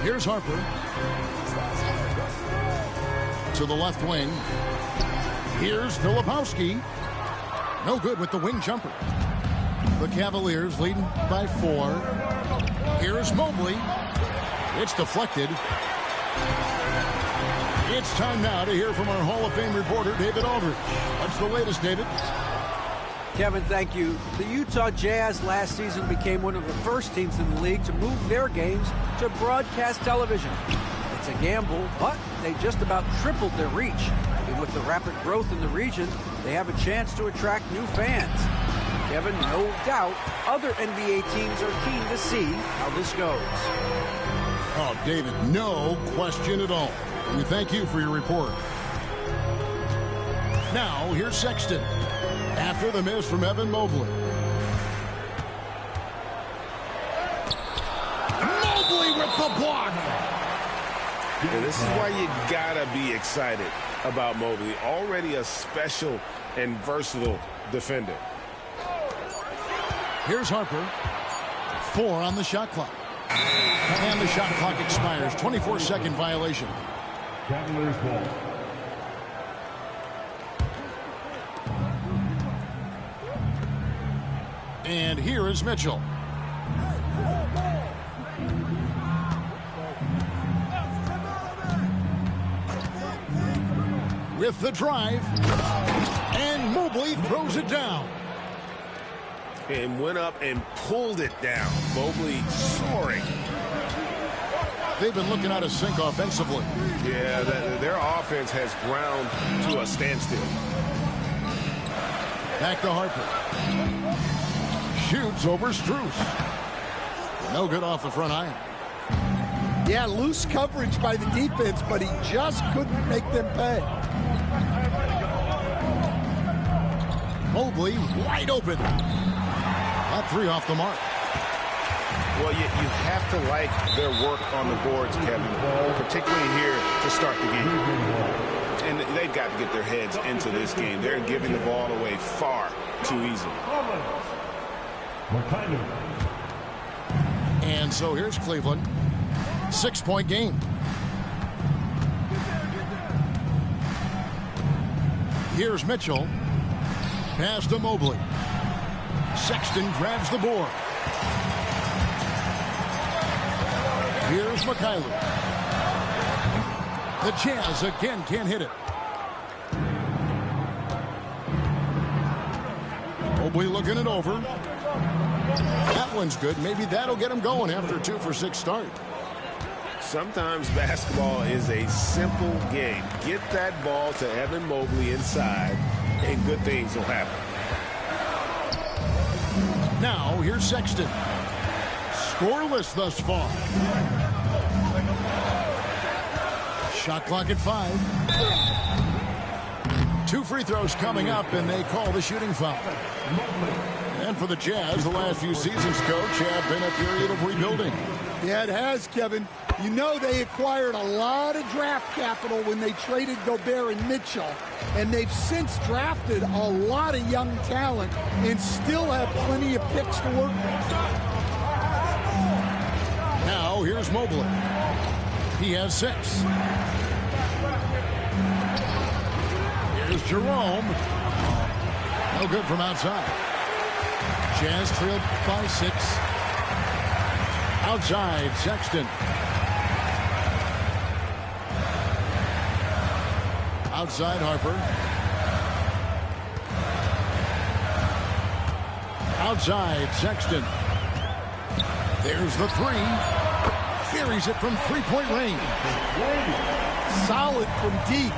Here's Harper. To the left wing. Here's Filipowski. No good with the wing jumper. The Cavaliers leading by 4. Here's Mobley. It's deflected. It's time now to hear from our Hall of Fame reporter, David Aldridge. What's the latest, David? Kevin, thank you. The Utah Jazz last season became one of the first teams in the league to move their games to broadcast television. It's a gamble, but they just about tripled their reach. And with the rapid growth in the region, they have a chance to attract new fans. Kevin, no doubt, other NBA teams are keen to see how this goes. Oh, David, no question at all. We thank you for your report. Now, here's Sexton. After the miss from Evan Mobley. Mobley with the block. Yeah, this is why you gotta be excited about Mobley. Already a special and versatile defender. Here's Harper. 4 on the shot clock. And the shot clock expires. 24-second violation. Cavaliers ball. And here is Mitchell. With the drive. And Mobley throws it down. And went up and pulled it down. Mobley soaring. They've been looking out of sync offensively. Yeah, their offense has ground to a standstill. Back to Harper. Shoots over Strus. No good off the front iron. Yeah, loose coverage by the defense, but he just couldn't make them pay. Mobley wide open. That 3 off the mark. Well, you have to like their work on the boards, Kevin, particularly here to start the game. And they've got to get their heads into this game. They're giving the ball away far too easily. And so here's Cleveland. 6-point game. Here's Mitchell. Pass to Mobley. Sexton grabs the board. Here's Mikhailuk. The Jazz again can't hit it. Mobley looking it over. That one's good. Maybe that'll get him going after a 2-for-6 start. Sometimes basketball is a simple game. Get that ball to Evan Mobley inside, and good things will happen. Now, here's Sexton. Scoreless thus far. Shot clock at 5. 2 free throws coming up, and they call the shooting foul. And for the Jazz, the last few seasons, Coach, have been a period of rebuilding. Yeah, it has, Kevin. You know they acquired a lot of draft capital when they traded Gobert and Mitchell. And they've since drafted a lot of young talent and still have plenty of picks to work with. Now, here's Mobley. He has 6. Here's Jerome. No good from outside. Jazz trailed by 6. Outside, Sexton. Outside, Harper. Outside, Sexton. There's the 3. Carries it from 3-point range. Solid from deep.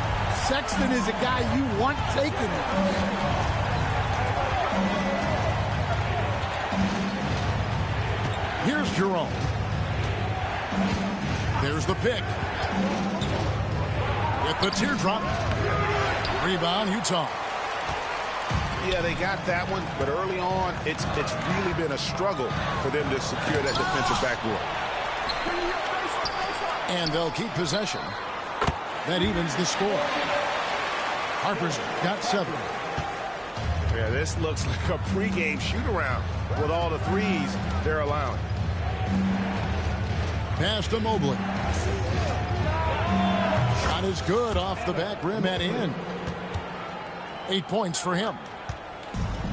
Sexton is a guy you want taking it. Here's Jerome. There's the pick. With the teardrop. Rebound, Utah. Yeah, they got that one, but early on, it's really been a struggle for them to secure that defensive backboard. And they'll keep possession. That evens the score. Harper's got 7. Yeah, this looks like a pregame shoot-around with all the threes they're allowing. Pass to Mobley. Shot is good off the back rim and in. 8 points for him.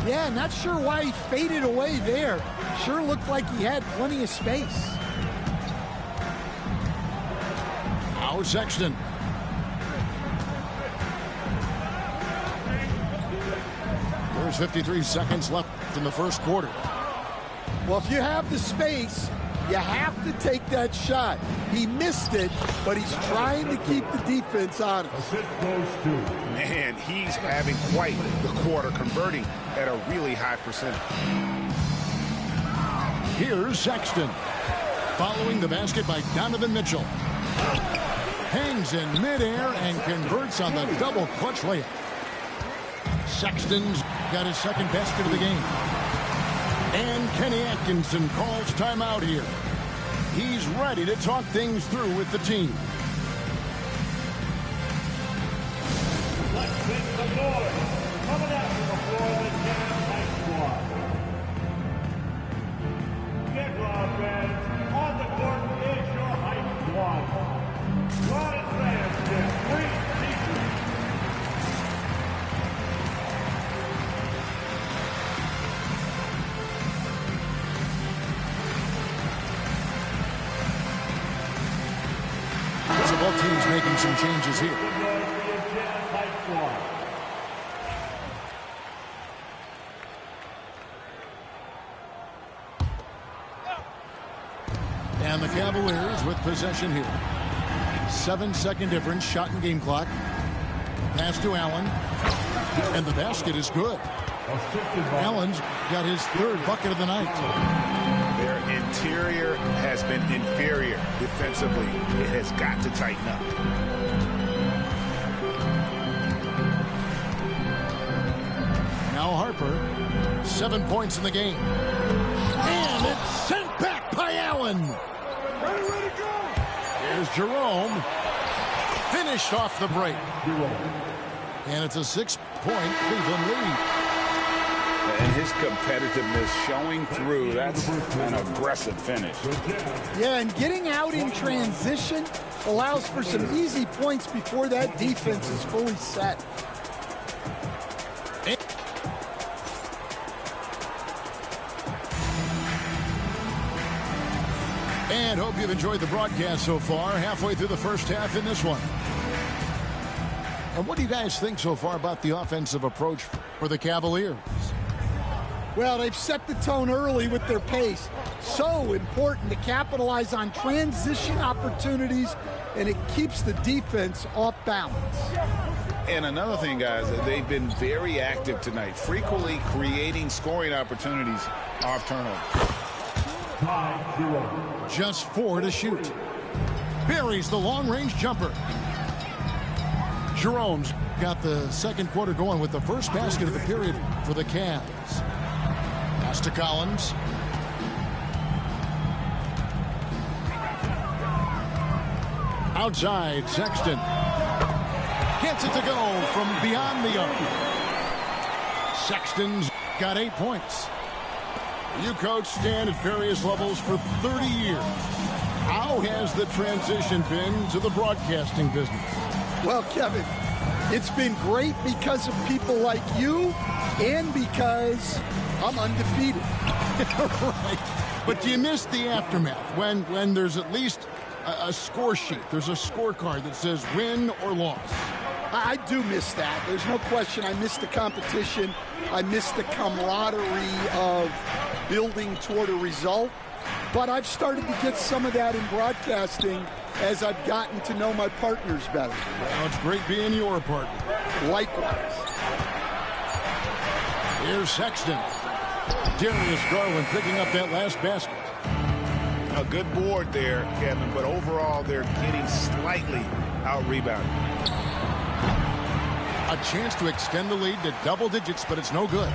Yeah, not sure why he faded away there. Sure looked like he had plenty of space. Now Sexton. There's 53 seconds left in the first quarter. Well, if you have the space, you have to take that shot. He missed it, but he's trying to keep the defense honest. Man, he's having quite the quarter, converting at a really high percentage. Here's Sexton. Following the basket by Donovan Mitchell. Hangs in midair and converts on the double clutch layup. Sexton's got his second basket of the game. And Kenny Atkinson calls timeout here. He's ready to talk things through with the team. Let's hit the board. Coming out to the floor, the Jazz High Squad. Get loud, fans. On the court is your High Squad. Loudest fans get free t-shirts. Both teams making some changes here. And the Cavaliers with possession here. 7-second difference, shot and game clock. Pass to Allen. And the basket is good. Allen's got his third bucket of the night. Their interior has been inferior defensively. It has got to tighten up. Now Harper, 7 points in the game. And it's sent back by Allen. Here's Jerome. Finished off the break. And it's a 6-point Cleveland lead. And his competitiveness showing through. That's an aggressive finish. Yeah, and getting out in transition allows for some easy points before that defense is fully set. And hope you've enjoyed the broadcast so far. Halfway through the first half in this one. And what do you guys think so far about the offensive approach for the Cavaliers? Well, they've set the tone early with their pace. So important to capitalize on transition opportunities, and it keeps the defense off balance. And another thing, guys, they've been very active tonight, frequently creating scoring opportunities off turnover. Just 4 to shoot. Buries the long-range jumper. Jerome's got the second quarter going with the first basket of the period for the Cavs. Pass to Collins. Outside, Sexton. Gets it to go from beyond the arc. Sexton's got 8 points. You coach Stan at various levels for 30 years. How has the transition been to the broadcasting business? Well, Kevin, it's been great because of people like you and because I'm undefeated. Right. But do you miss the aftermath when there's at least a score sheet? There's a scorecard that says win or loss. I do miss that. There's no question. I miss the competition. I miss the camaraderie of building toward a result. But I've started to get some of that in broadcasting as I've gotten to know my partners better. Well, it's great being your partner. Likewise. Here's Sexton. Darius Garland picking up that last basket. A good board there, Kevin, but overall they're getting slightly out-rebounded. A chance to extend the lead to double digits, but it's no good.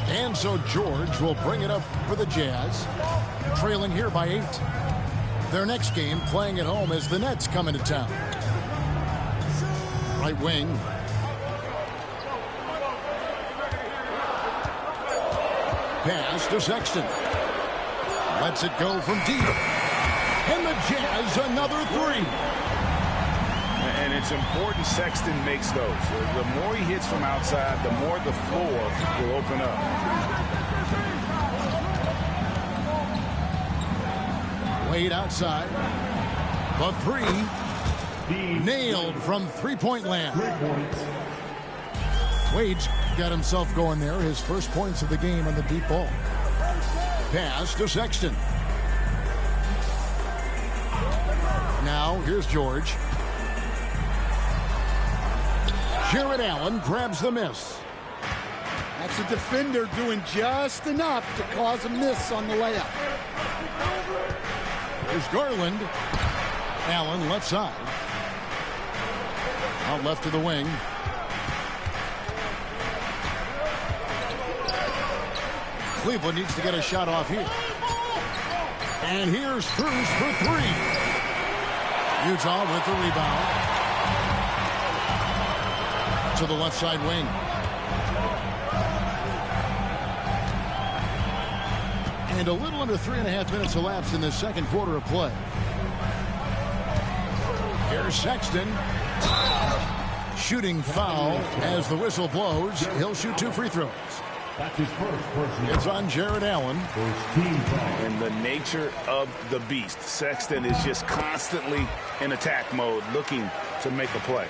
And so George will bring it up for the Jazz, trailing here by 8. Their next game playing at home as the Nets come into town. Right wing. Pass to Sexton. Lets it go from deep. And the Jazz another three. And it's important Sexton makes those. The more he hits from outside, the more the floor will open up. Wade outside. The three. Nailed from three-point land. Wade's got himself going there. His first points of the game on the deep ball. Pass to Sexton. Now, here's George. Jarrett Allen grabs the miss. That's a defender doing just enough to cause a miss on the layup. Here's Garland. Allen left side. Out left to the wing. Cleveland needs to get a shot off here. And here's Strus for three. Utah with the rebound. To the left side wing. And a little under 3.5 minutes elapsed in the second quarter of play. Here's Sexton. Shooting foul as the whistle blows. He'll shoot 2 free throws. That's his first personal. It's on Jarrett Allen. And the nature of the beast. Sexton is just constantly in attack mode, looking to make a play.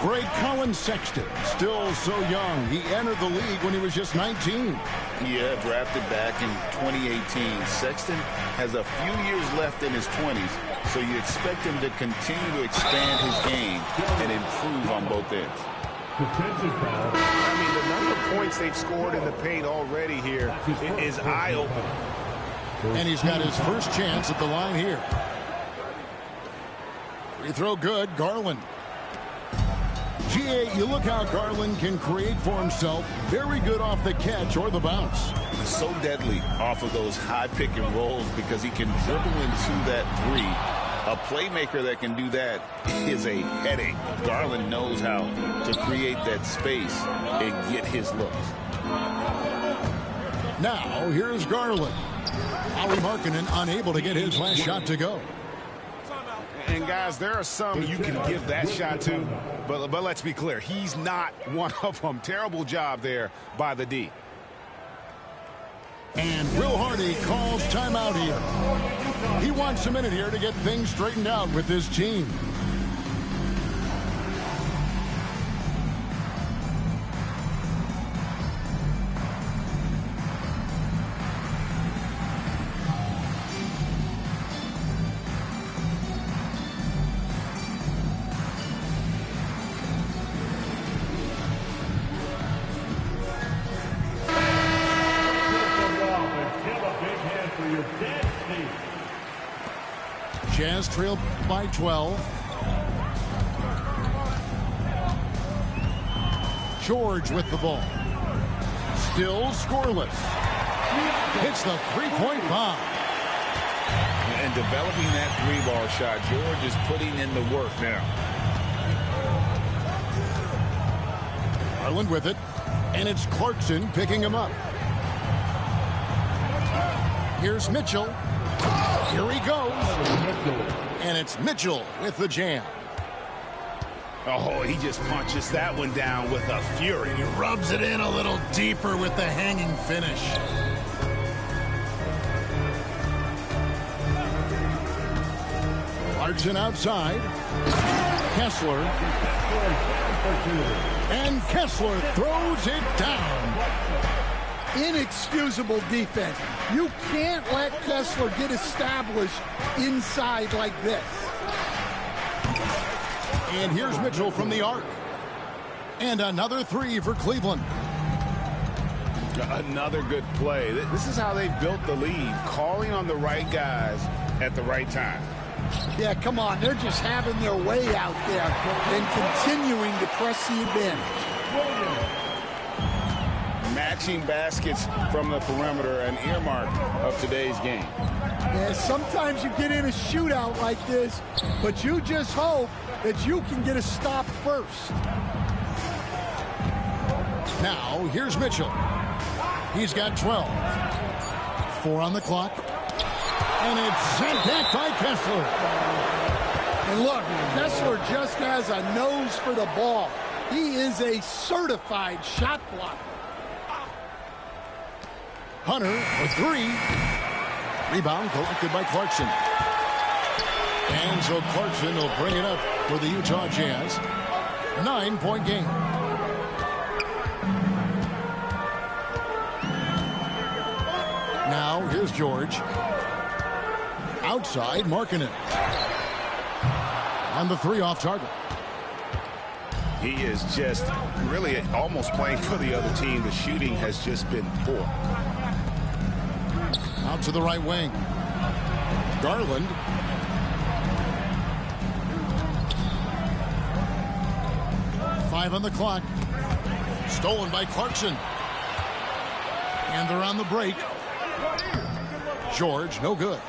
Greg Colin Sexton, still so young. He entered the league when he was just 19. Yeah, drafted back in 2018. Sexton has a few years left in his 20s, so you expect him to continue to expand his game and improve on both ends. Defensive foul. I mean, the number of points they've scored in the paint already here is eye-opening. And he's got his first chance at the line here. Free throw good, Garland. GA, you look how Garland can create for himself. Very good off the catch or the bounce. So deadly off of those high pick and rolls because he can dribble into that three. A playmaker that can do that is a headache. Garland knows how to create that space and get his looks. Now, here's Garland. Lauri Markkanen unable to get his last shot to go. And, guys, there are some you can give that shot to, but let's be clear. He's not one of them. Terrible job there by the D. And Will Hardy calls timeout here. He wants a minute here to get things straightened out with his team. Jazz trail by 12. George with the ball. Still scoreless. Hits the three-point bomb. And developing that three-ball shot, George is putting in the work now. Garland with it. And it's Clarkson picking him up. Here's Mitchell. Here he goes. And it's Mitchell with the jam. Oh, he just punches that one down with a fury. He rubs it in a little deeper with the hanging finish. Clarkson outside. Kessler. And Kessler throws it down. Inexcusable defense. You can't let Kessler get established inside like this. And here's Mitchell from the arc. And another three for Cleveland. Another good play. This is how they built the lead, calling on the right guys at the right time. Yeah, come on. They're just having their way out there and continuing to press the advantage. Matching baskets from the perimeter, an earmark of today's game. Yeah, sometimes you get in a shootout like this, but you just hope that you can get a stop first. Now, here's Mitchell. He's got 12. 4 on the clock. And it's sent back by Kessler. And look, Kessler just has a nose for the ball. He is a certified shot blocker. Hunter, a three. Rebound collected by Clarkson. And so Clarkson will bring it up for the Utah Jazz. 9-point game. Now, here's George. Outside, Markkanen. On the three off target. He is just really almost playing for the other team. The shooting has just been poor. Out to the right wing. Garland. Five on the clock. Stolen by Clarkson. And they're on the break. George, no good.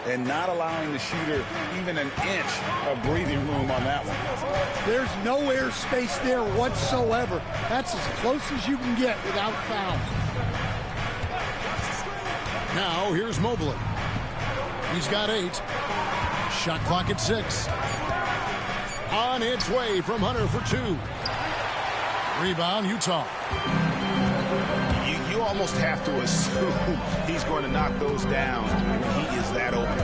And not allowing the shooter even an inch of breathing room on that one. There's no air space there whatsoever. That's as close as you can get without foul. Now, here's Mobley. He's got 8. Shot clock at 6. On its way from Hunter for 2. Rebound, Utah. You almost have to assume he's going to knock those down when he is that open.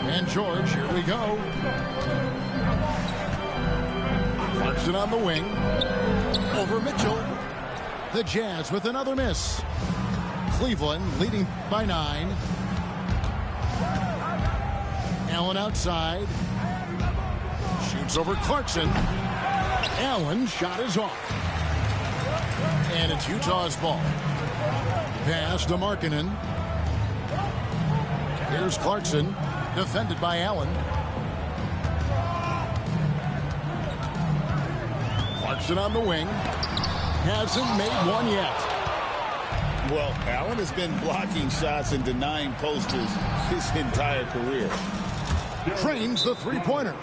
And George, here we go. Clarkson on the wing. Over Mitchell. The Jazz with another miss. Cleveland leading by 9. Allen outside. Shoots over Clarkson. Allen shot is off. And it's Utah's ball. Pass to Markkanen. Here's Clarkson. Defended by Allen. Clarkson on the wing. Hasn't made one yet. Well, Allen has been blocking shots and denying posters his entire career. Trains the three-pointer.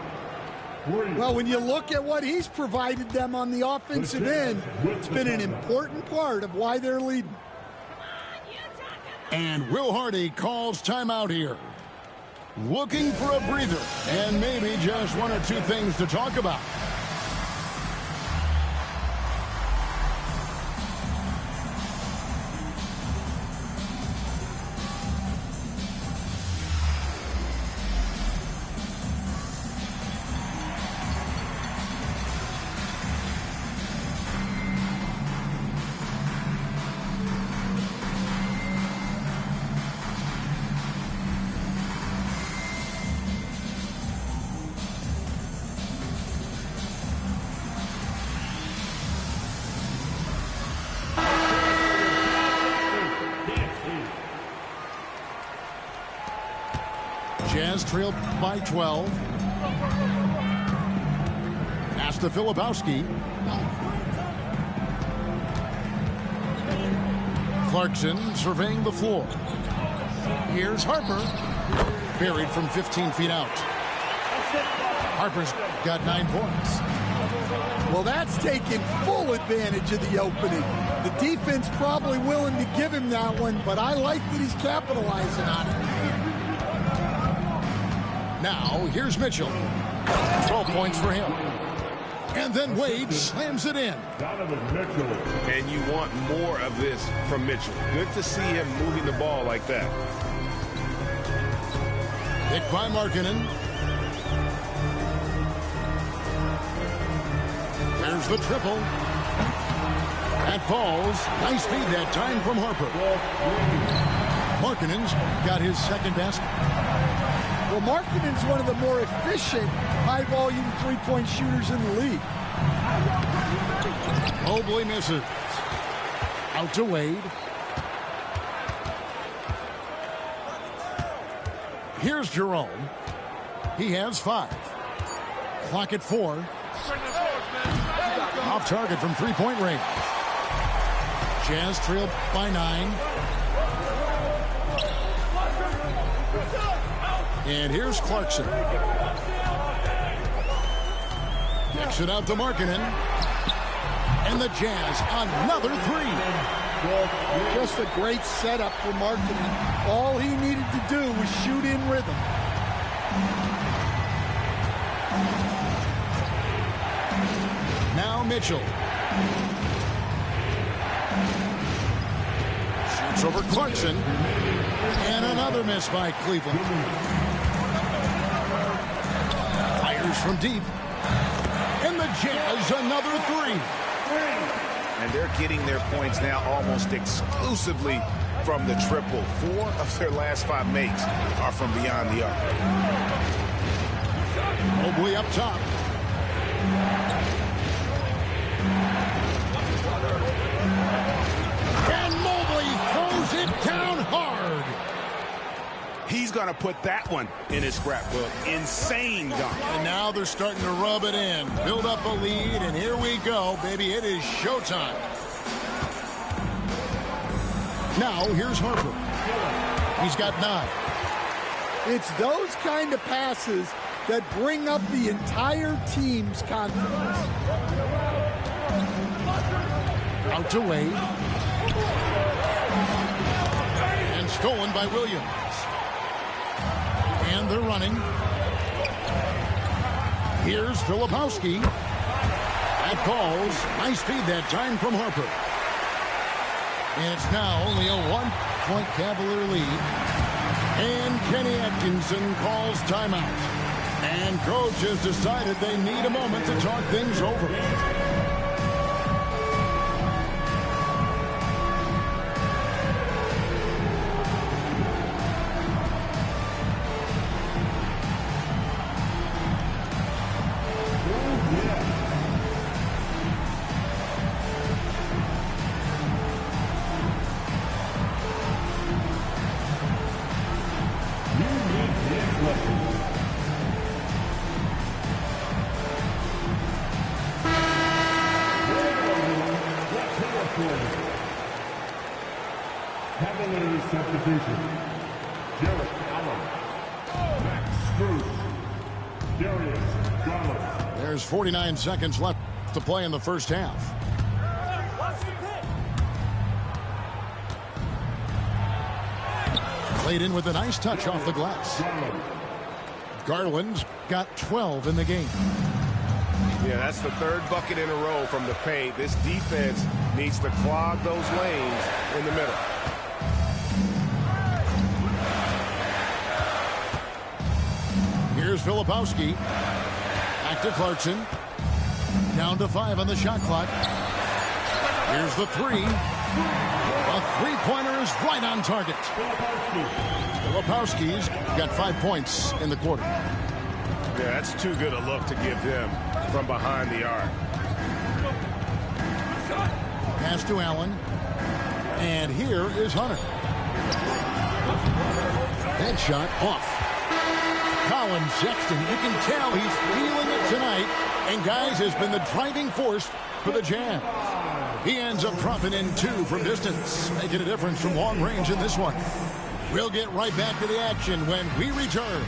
Well, when you look at what he's provided them on the offensive end, it's been an important part of why they're leading. And Will Hardy calls timeout here. Looking for a breather and maybe just one or two things to talk about. Jazz trailed by 12. Pass to Filipowski. Clarkson surveying the floor. Here's Harper. Buried from 15 feet out. Harper's got 9 points. Well, that's taking full advantage of the opening. The defense probably willing to give him that one, but I like that he's capitalizing on it. Now, here's Mitchell. 12 points for him. And then Wade slams it in. And you want more of this from Mitchell. Good to see him moving the ball like that. Picked by Markkanen. There's the triple. That falls. Nice feed that time from Harper. Markkanen's got his second basket. Well, Markkanen's one of the more efficient, high-volume three-point shooters in the league. Mobley misses. Out to Wade. Here's Jerome. He has 5. Clock at 4. Off target from three-point range. Jazz trailed by 9. And here's Clarkson. Kicks it out to Markkanen. And the Jazz another 3. Just a great setup for marketing. All he needed to do was shoot in rhythm. Now Mitchell. Shoots over Clarkson. And another miss by Cleveland. Fires from deep. And the Jazz, another three. And they're getting their points now almost exclusively from the triple. 4 of their last 5 makes are from beyond the arc. Mobley up top. And Mobley throws it down hard. He's going to put that one in his scrapbook. Insane dunk. And now they're starting to rub it in. Build up a lead, and here we go, baby. It is showtime. Now, here's Harper. He's got 9. It's those kind of passes that bring up the entire team's confidence. Out to Wade. And stolen by Williams. And they're running. Here's Filipowski. That calls. Nice feed that time from Harper. And it's now only a 1-point Cavalier lead. And Kenny Atkinson calls timeout. And coach has decided they need a moment to talk things over. Cavaliers subdivision. Jarrett Allen. Max Strus. Darius Garland. There's 49 seconds left to play in the first half. Played in with a nice touch off the glass. Garland's got 12 in the game. Yeah, that's the 3rd bucket in a row from the paint. This defense needs to clog those lanes in the middle. Here's Filipowski. Back to Clarkson. Down to 5 on the shot clock. Here's the 3. A three-pointer is right on target. Filipowski's got 5 points in the quarter. Yeah, that's too good a look to give them from behind the arc. Pass to Allen. And here is Hunter. Head shot off. Colin Sexton, you can tell he's feeling it tonight. And, guys, has been the driving force for the Jazz. He ends up dropping in 2 from distance, making a difference from long range in this one. We'll get right back to the action when we return.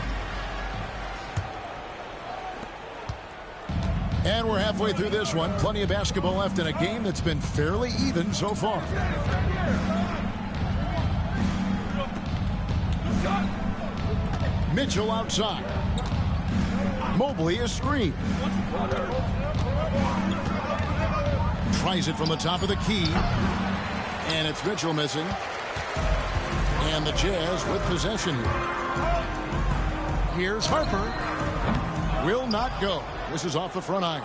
And we're halfway through this one. Plenty of basketball left in a game that's been fairly even so far. Mitchell outside. Mobley a screen. Tries it from the top of the key. And it's Mitchell missing. And the Jazz with possession here. Here's Harper. Will not go. This is off the front iron.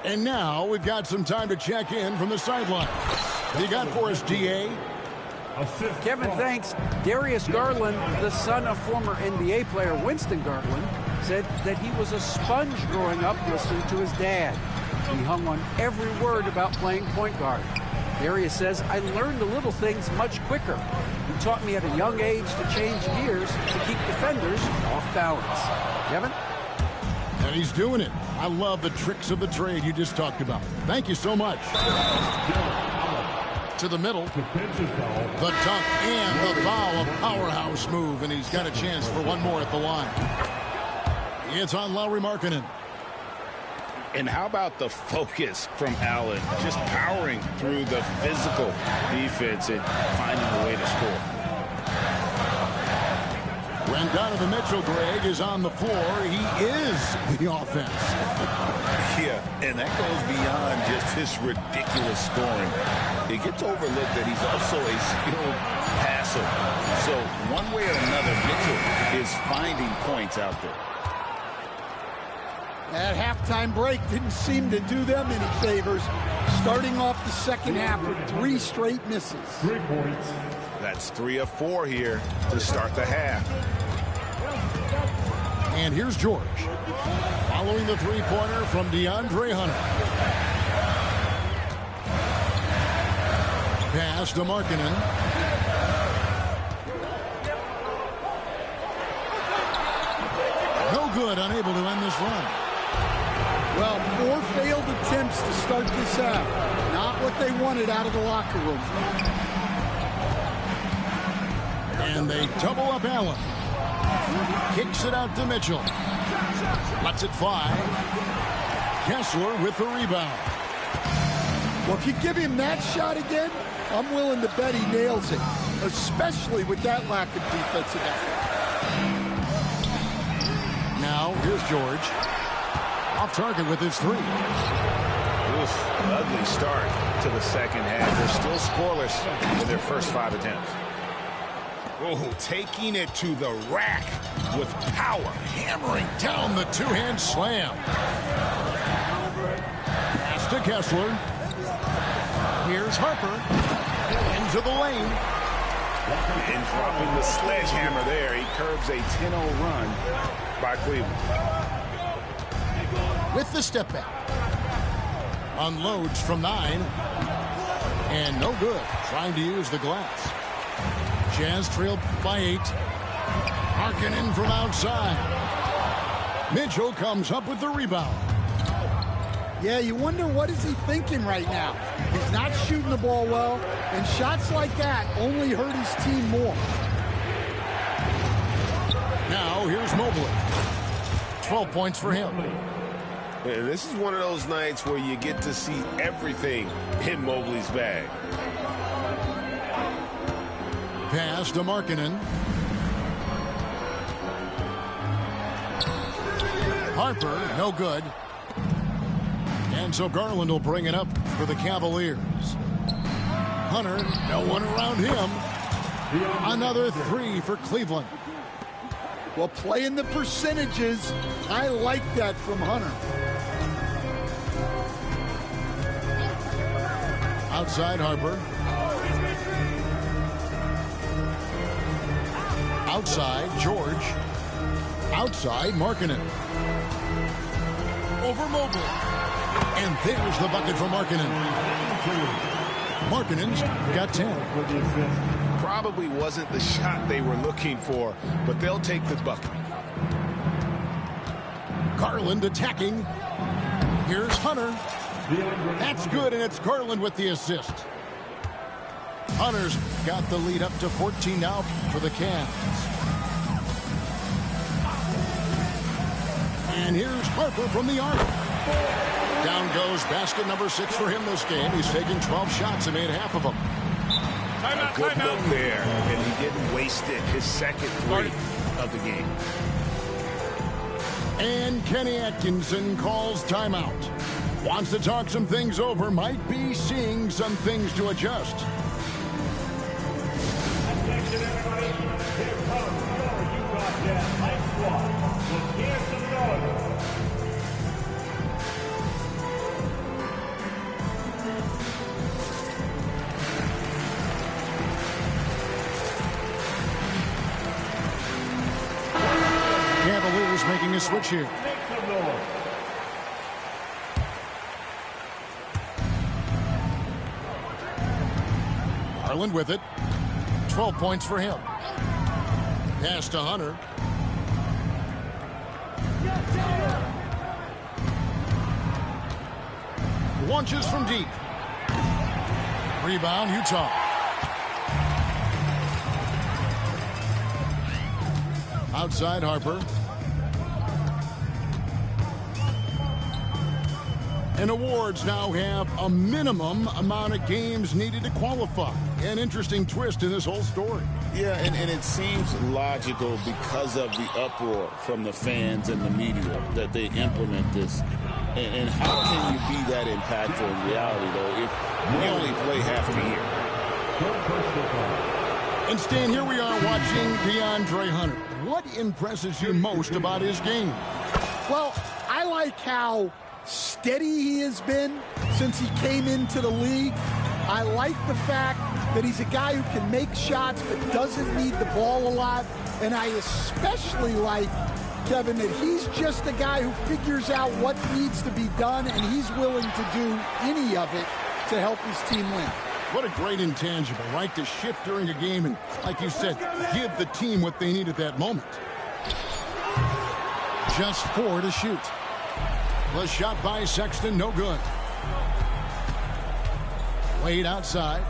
And now we've got some time to check in from the sideline. What do you got for us, DA? Kevin, thanks. Darius Garland, the son of former NBA player Winston Garland, said that he was a sponge growing up listening to his dad. He hung on every word about playing point guard. Darius says, I learned the little things much quicker. He taught me at a young age to change gears to keep defenders off balance. Kevin? And he's doing it. I love the tricks of the trade you just talked about. Thank you so much. To the middle. The dunk and the foul. A powerhouse move, and he's got a chance for one more at the line. It's on Lauri Markkanen. And how about the focus from Allen, just powering through the physical defense and finding a way to score. When Donovan Mitchell, Greg, is on the floor, he is the offense. Yeah, and that goes beyond just his ridiculous scoring. It gets overlooked that he's also a skilled passer. So one way or another, Mitchell is finding points out there. That halftime break didn't seem to do them any favors. Starting off the second half with 3 straight misses. 3 points. That's 3 of 4 here to start the half. And here's George. Following the three-pointer from DeAndre Hunter. Pass to Markkanen. No good, unable to end this run. Well, 4 failed attempts to start this half. Not what they wanted out of the locker room. And they double up Allen. Kicks it out to Mitchell. Lets it fly. Kessler with the rebound. Well, if you give him that shot again, I'm willing to bet he nails it, especially with that lack of defensive effort. Now, here's George. Off target with his 3. Oof, ugly start to the second half. They're still scoreless in their first 5 attempts. Oh, taking it to the rack with power. Hammering down the two-hand slam. Pass to Kessler. Here's Harper. Into the lane. And dropping the sledgehammer there, he curbs a 10-0 run by Cleveland. With the step back. Unloads from 9. And no good. Trying to use the glass. Jazz trailed by 8. Markkanen from outside. Mitchell comes up with the rebound. Yeah, you wonder what is he thinking right now. He's not shooting the ball well, and shots like that only hurt his team more. Now here's Mobley. 12 points for him. Yeah, this is one of those nights where you get to see everything in Mobley's bag. Pass to Markkanen. Harper, no good. And so Garland will bring it up for the Cavaliers. Hunter, no one around him. Another 3 for Cleveland. Well, playing the percentages, I like that from Hunter. Outside Harper. Outside George. Outside Markkanen. Over Mobley. And there's the bucket for Markkanen. Markkanen's got 10. Probably wasn't the shot they were looking for, but they'll take the bucket. Garland attacking. Here's Hunter. That's good, and it's Garland with the assist. Hunter's got the lead up to 14 now for the Cavs. And here's Harper from the arc. Down goes basket number 6 for him this game. He's taken 12 shots and made half of them. A good look there, and he didn't waste it. His second 3 of the game. And Kenny Atkinson calls timeout. Wants to talk some things over. Might be seeing some things to adjust. Attention, everybody. Here comes your Utah Jazz Hype Squad. Let's hear some noise. Cavaliers making a switch here. Make some noise. Garland with it. 12 points for him. Pass to Hunter. Launches from deep. Rebound, Utah. Outside Harper. And awards now have a minimum amount of games needed to qualify. An interesting twist in this whole story. Yeah, and it seems logical because of the uproar from the fans and the media that they implement this. And how can you be that impactful in reality, though, if we only play half the year? And Stan, here we are watching DeAndre Hunter. What impresses you most about his game? Well, I like how steady he has been since he came into the league. I like the fact that he's a guy who can make shots but doesn't need the ball a lot. And I especially like, Kevin, that he's just a guy who figures out what needs to be done, and he's willing to do any of it to help his team win. What a great intangible, right? To shift during a game and, like you said, give the team what they need at that moment. Just 4 to shoot. The shot by Sexton, no good. Wade outside.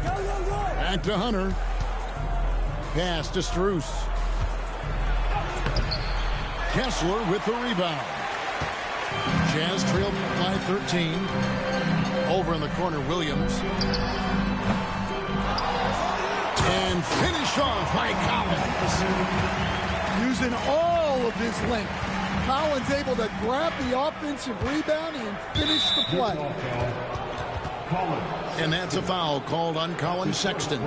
Back to Hunter. Pass to Strus. Kessler with the rebound. Jazz trailed by 13. Over in the corner, Williams. And finish off by Collins. Using all of his length. Collins able to grab the offensive rebound and finish the play. And that's a foul called on Colin Sexton.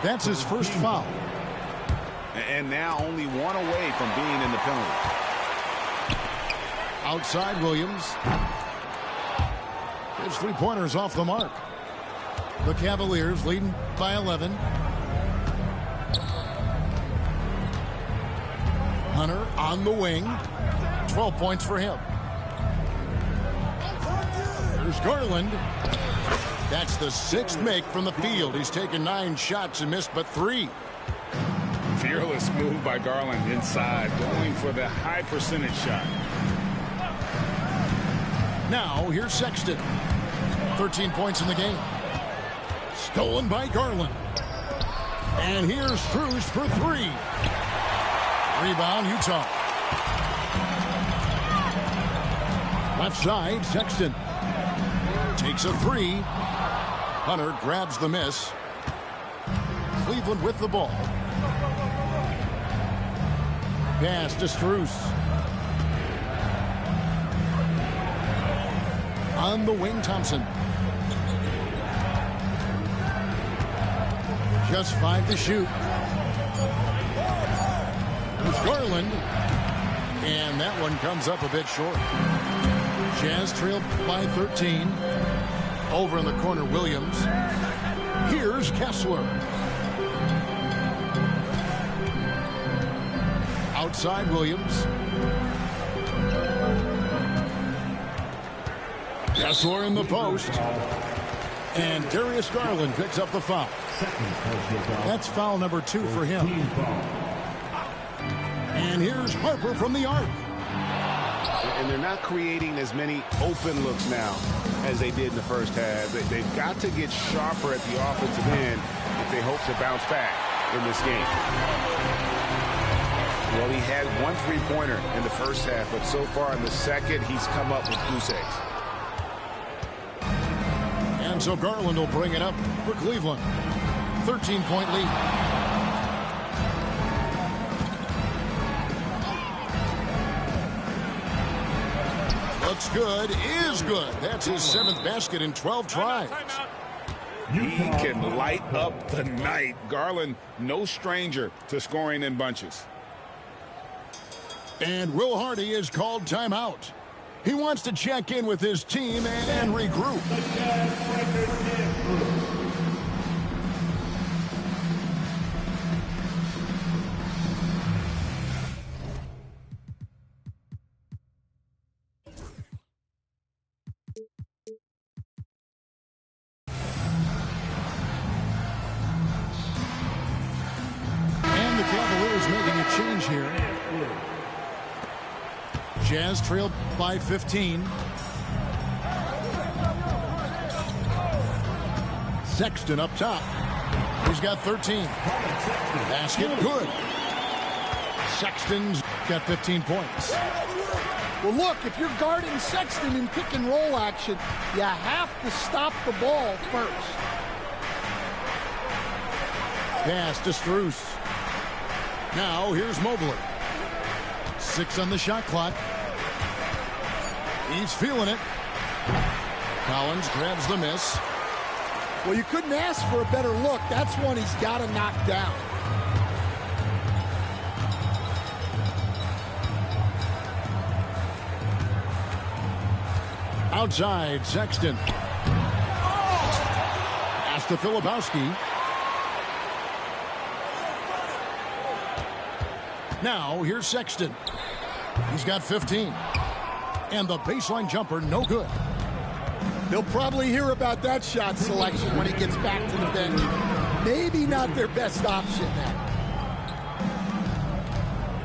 That's his first foul. And now only one away from being in the penalty. Outside Williams. His three-pointers off the mark. The Cavaliers leading by 11. Hunter on the wing. 12 points for him. There's Garland. That's the 6th make from the field. He's taken 9 shots and missed but 3. Fearless move by Garland inside, going for the high percentage shot. Now, here's Sexton. 13 points in the game. Stolen by Garland. And here's Strus for 3. Rebound, Utah. Left side, Sexton. Takes a 3. Hunter grabs the miss. Cleveland with the ball. Pass to Strus. On the wing, Thompson. Just 5 to shoot. There's Garland. And that one comes up a bit short. Jazz trailed by 13. Over in the corner, Williams. Here's Kessler. Outside Williams. Kessler in the post. And Darius Garland picks up the foul. That's foul number 2 for him. And here's Harper from the arc. And they're not creating as many open looks now as they did in the first half. They've got to get sharper at the offensive end if they hope to bounce back in this game. Well, he had 1 3-pointer in the first half, but so far in the second, he's come up with goose eggs. And so Garland will bring it up for Cleveland. 13-point lead. Looks good, is good. That's his 7th basket in 12 tries. He can light up the night. Garland, no stranger to scoring in bunches. And Will Hardy is called timeout. He wants to check in with his team and regroup. And the Cavaliers making a change here. Jazz trailed by 15. Sexton up top. He's got 13. Basket good. Sexton's got 15 points. Well, look, if you're guarding Sexton in pick and roll action, you have to stop the ball first. Pass to Strus. Now here's Mobley. 6 on the shot clock. He's feeling it. Collins grabs the miss. Well, you couldn't ask for a better look. That's one he's got to knock down. Outside, Sexton. Pass to Filipowski. Now, here's Sexton. He's got 15. And the baseline jumper, no good. He'll probably hear about that shot selection when he gets back to the bench. Maybe not their best option now.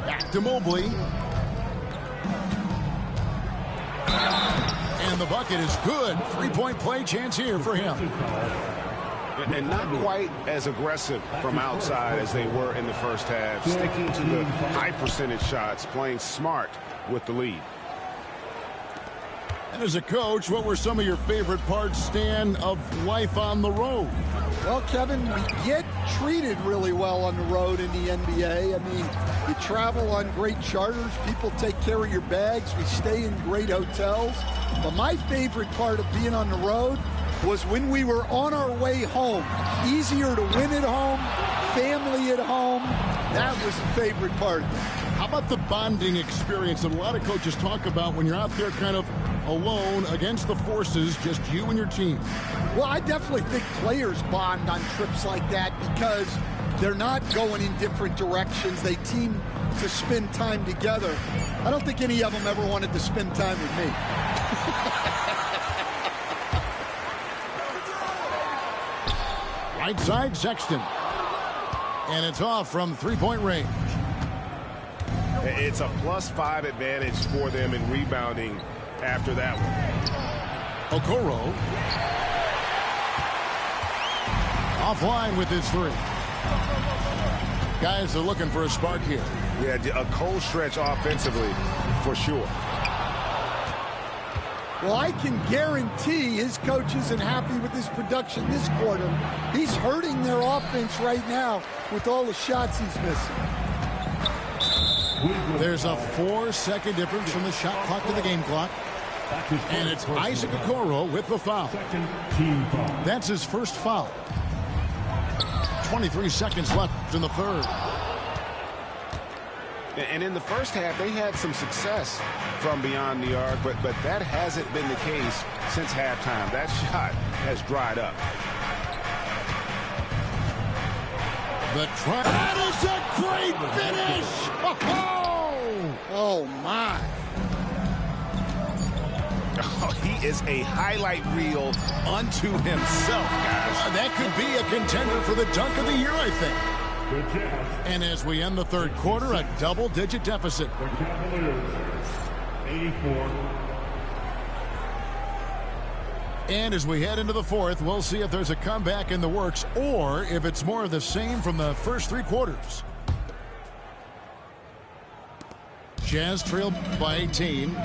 Back to Mobley. And the bucket is good. 3-point play chance here for him. And not quite as aggressive from outside as they were in the first half. Sticking to the high percentage shots, playing smart with the lead. And as a coach, what were some of your favorite parts, Stan, of life on the road? Well, Kevin, we get treated really well on the road in the NBA. I mean, you travel on great charters. People take care of your bags. We stay in great hotels. But my favorite part of being on the road was when we were on our way home. Easier to win at home, family at home. That was the favorite part. How about the bonding experience that a lot of coaches talk about when you're out there kind of alone against the forces, just you and your team? Well, I definitely think players bond on trips like that because they're not going in different directions. They team to spend time together. I don't think any of them ever wanted to spend time with me. Right side, Sexton. And it's off from three-point range. It's a +5 advantage for them in rebounding after that one. Okoro. Offline with his 3. Guys are looking for a spark here. Yeah, a cold stretch offensively for sure. Well, I can guarantee his coach isn't happy with his production this quarter. He's hurting their offense right now with all the shots he's missing. There's a 4-second difference from the shot clock to the game clock. And it's Isaac Okoro with the foul. That's his first foul. 23 seconds left in the third. And in the first half, they had some success from beyond the arc, but that hasn't been the case since halftime. That shot has dried up. That is a great finish! Oh, my. Oh, he is a highlight reel unto himself, guys. That could be a contender for the dunk of the year, I think. And as we end the third quarter, a double-digit deficit. The Cavaliers, 84. And as we head into the fourth, we'll see if there's a comeback in the works or if it's more of the same from the first 3 quarters. Jazz trailed by 18.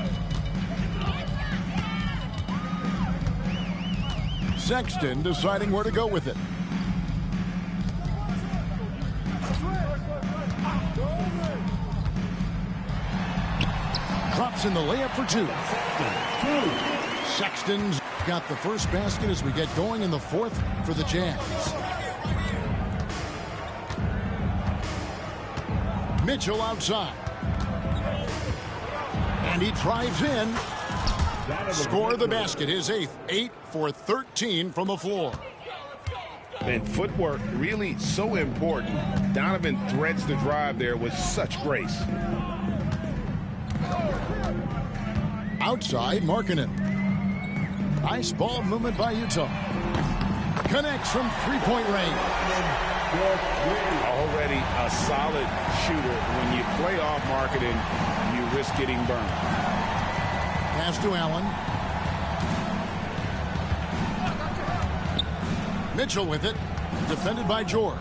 Sexton deciding where to go with it. Drops in the layup for 2. Sexton's got the first basket as we get going in the fourth for the Jazz. Mitchell outside. And he drives in. Score the basket, his 8th. 8 for 13 from the floor. And footwork really so important. Donovan threads the drive there with such grace. Outside, Markkanen. Nice ball movement by Utah. Connects from three-point range. Already a solid shooter. When you play off Markkanen, you risk getting burned. Pass to Allen. Mitchell with it. Defended by George.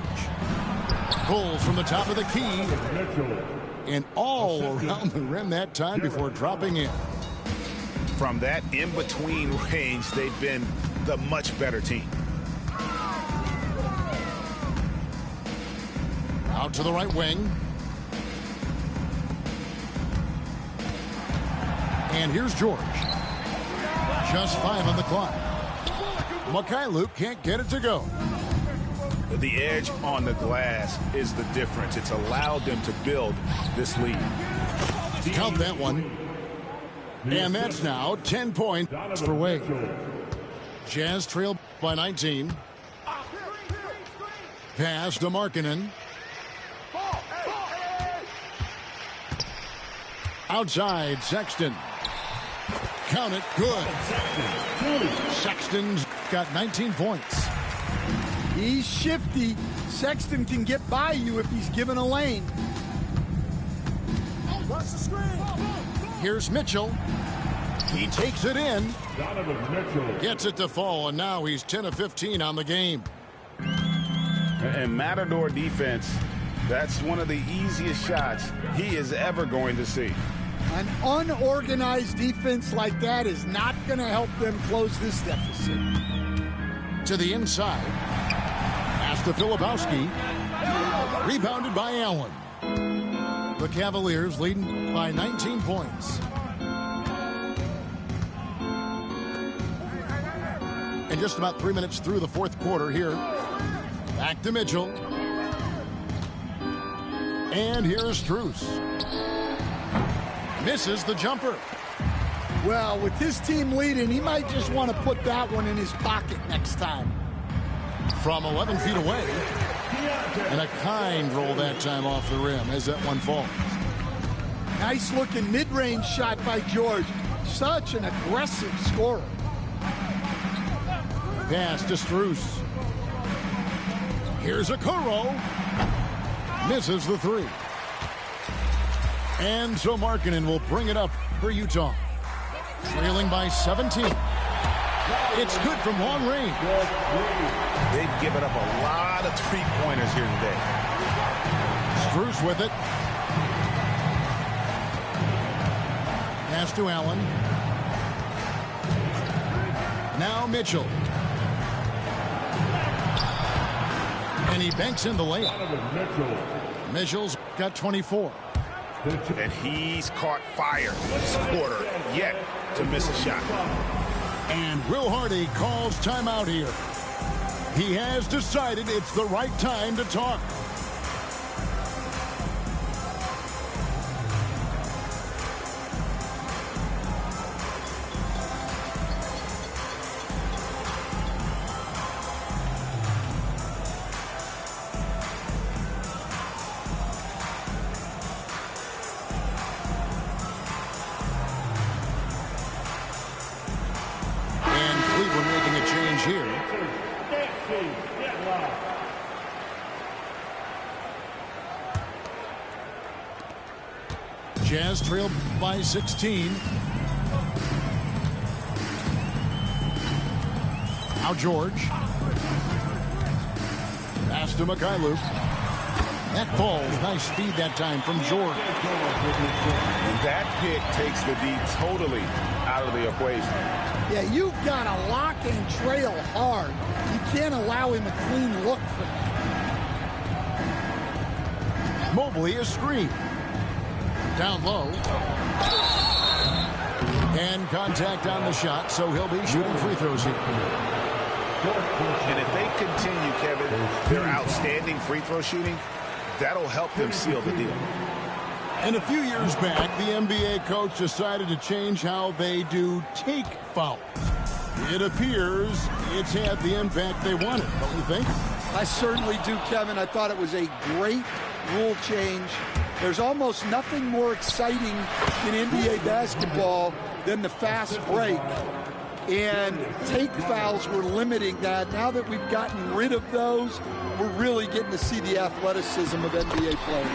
Pulls from the top of the key. Mitchell. and all around the rim that time before dropping in. From that in-between range, they've been the much better team. Out to the right wing. And here's George. Just 5 on the clock. Mikhailuk can't get it to go. The edge on the glass is the difference. It's allowed them to build this lead. Count that one. And that's now 10 points for Wade. Jazz trail by 19. Pass to Markkanen. Outside, Sexton. Count it, good. Sexton's got 19 points. He's shifty. Sexton can get by you if he's given a lane. Here's Mitchell. He takes it in. Donovan Mitchell. Gets it to fall, and now he's 10 of 15 on the game. And Matador defense, that's one of the easiest shots he is ever going to see. An unorganized defense like that is not going to help them close this deficit. To the inside. Pass to Filipowski. Rebounded by Allen. The Cavaliers leading by 19 points. And just about 3 minutes through the fourth quarter here. Back to Mitchell. And here's Strus. Misses the jumper. Well, with his team leading, he might just want to put that one in his pocket next time. From 11 feet away. And a kind roll that time off the rim as that one falls. Nice looking mid-range shot by George. Such an aggressive scorer. Pass to Strus. Here's Okoro. Misses the three. And so Markkanen will bring it up for Utah. Trailing by 17. It's good from long range. They've given up a lot of three-pointers here today. Strus with it. Pass to Allen. Now Mitchell. And he banks in the layup. Mitchell's got 24. And he's caught fire this quarter, yet to miss a shot. And Will Hardy calls timeout here. He has decided it's the right time to talk. Jazz trailed by 16. Now George. Pass to Mikhailuk. That falls. Nice speed that time from George. And that pick takes the D totally out of the equation. Yeah, you've got to lock and trail hard. You can't allow him a clean look for that. Mobley is screened. Down low. And contact on the shot, so he'll be shooting free throws here. And if they continue, Kevin, their outstanding free throw shooting, that'll help them seal the deal. And a few years back, the NBA coach decided to change how they do take fouls. It appears it's had the impact they wanted, don't you think? I certainly do, Kevin. I thought it was a great rule change. There's almost nothing more exciting in NBA basketball than the fast break. And take fouls were limiting that. Now that we've gotten rid of those, we're really getting to see the athleticism of NBA players.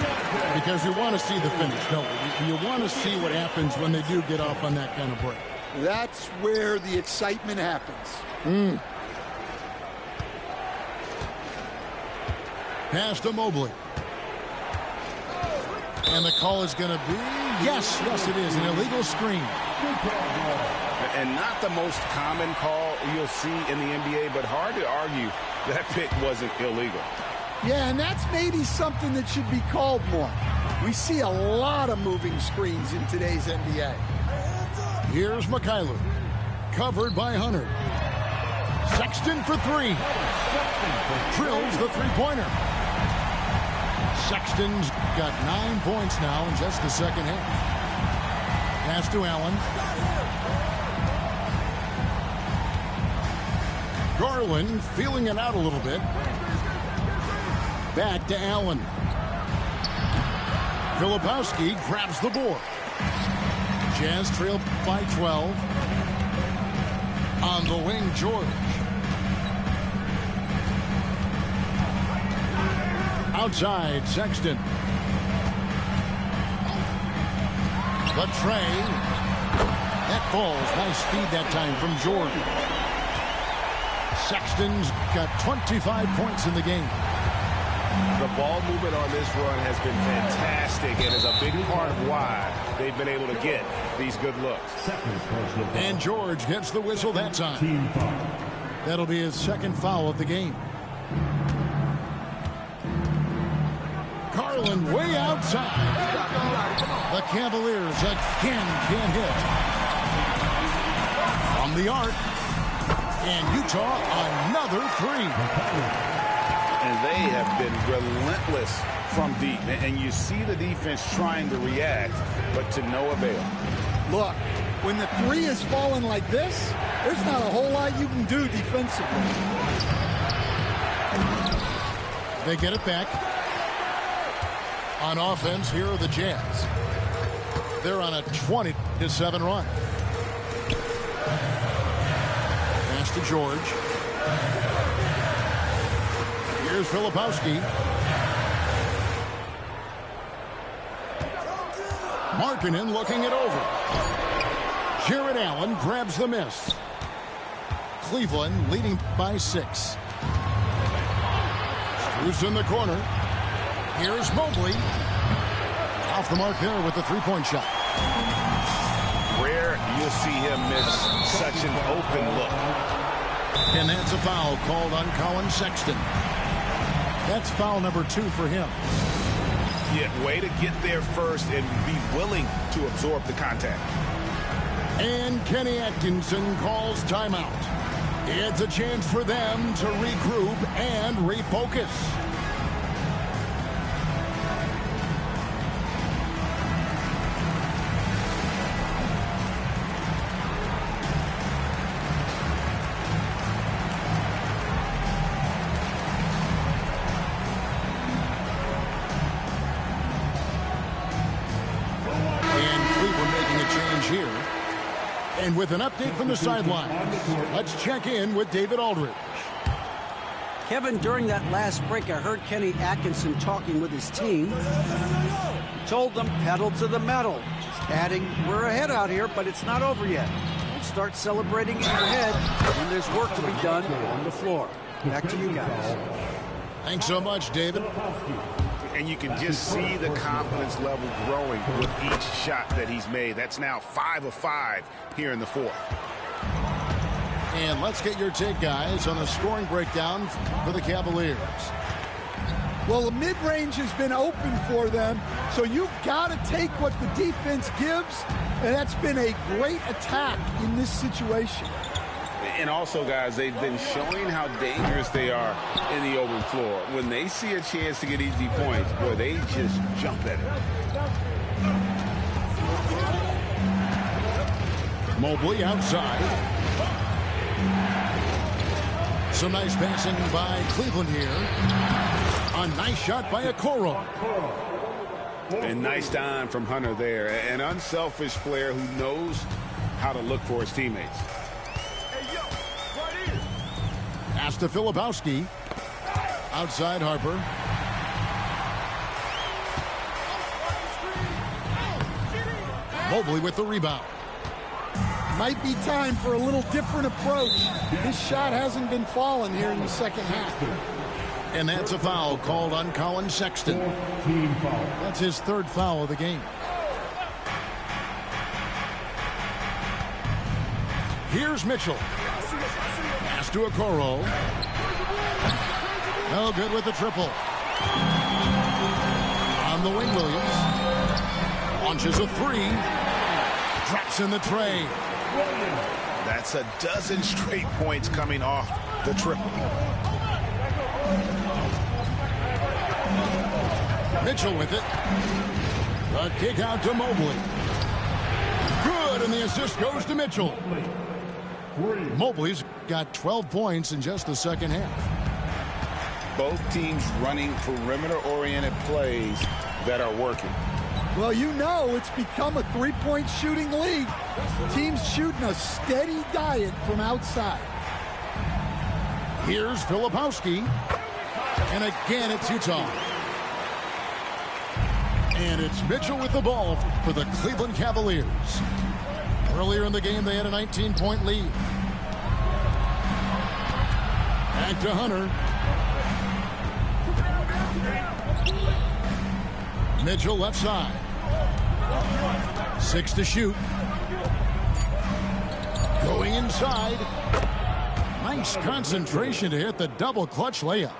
Because we want to see the finish, don't we? You want to see what happens when they do get off on that kind of break. That's where the excitement happens. Pass to Mobley. And the call is going to be, yes, it is, an illegal screen. And not the most common call you'll see in the NBA, but hard to argue that pick wasn't illegal. Yeah, and that's maybe something that should be called more. We see a lot of moving screens in today's NBA. Here's Mikhailuk, covered by Hunter. Sexton for three. Drills the three-pointer. Sexton's got 9 points now in just the second half. Pass to Allen. Garland feeling it out a little bit. Back to Allen. Filipowski grabs the board. Jazz trail by 12. On the wing, George. Outside, Sexton. The tray. That falls. Nice speed that time from Jordan. Sexton's got 25 points in the game. The ball movement on this run has been fantastic and is a big part of why they've been able to get these good looks. And George gets the whistle that time. That'll be his second foul of the game. Garland way outside. The Cavaliers again can't hit. From the arc. And Utah another three. And they have been relentless from deep. And you see the defense trying to react, but to no avail. Look, when the three is falling like this, there's not a whole lot you can do defensively. They get it back. On offense, here are the Jazz. They're on a 20-7 run. Pass to George. Here's Filipowski. Markkanen looking it over. Jared Allen grabs the miss. Cleveland leading by 6. Who's in the corner? Here's Mobley. Off the mark there with the three-point shot. Rare you'll see him miss such an open look. And that's a foul called on Colin Sexton. That's foul number 2 for him. Yeah, way to get there first and be willing to absorb the contact. And Kenny Atkinson calls timeout. It's a chance for them to regroup and refocus. And with an update from the sidelines, let's check in with David Aldridge. Kevin, during that last break, I heard Kenny Atkinson talking with his team. He told them pedal to the metal, just adding, we're ahead out here, but it's not over yet. Don't start celebrating in your head when there's work to be done on the floor. Back to you guys. Thanks so much, David. And you can just see the confidence level growing with each shot that he's made. That's now 5 of 5 here in the fourth. And let's get your take, guys, on the scoring breakdown for the Cavaliers. Well, the mid-range has been open for them, so you've got to take what the defense gives, and that's been a great attack in this situation. And also, guys, they've been showing how dangerous they are in the open floor. When they see a chance to get easy points, boy, they just jump at it. Mobley outside. Some nice passing by Cleveland here. A nice shot by Okoro. And nice dime from Hunter there. An unselfish player who knows how to look for his teammates. Pass to Filipowski. Outside Harper. Mobley with the rebound. Might be time for a little different approach. This shot hasn't been falling here in the second half. And that's a foul called on Colin Sexton. Team foul. That's his third foul of the game. Here's Mitchell. Pass to Okoro. No good with the triple. On the wing, Williams. Launches a three. Drops in the tray. That's a dozen straight points coming off the triple. Mitchell with it. The kick out to Mobley. Good, and the assist goes to Mitchell. Mobley's got 12 points in just the second half. Both teams running perimeter-oriented plays that are working. Well, you know it's become a three-point shooting league. Teams shooting a steady diet from outside. Here's Filipowski. And again, it's Utah. And it's Mitchell with the ball for the Cleveland Cavaliers. Earlier in the game, they had a 19-point lead. Back to Hunter. Mitchell left side. 6 to shoot. Going inside. Nice concentration to hit the double clutch layup.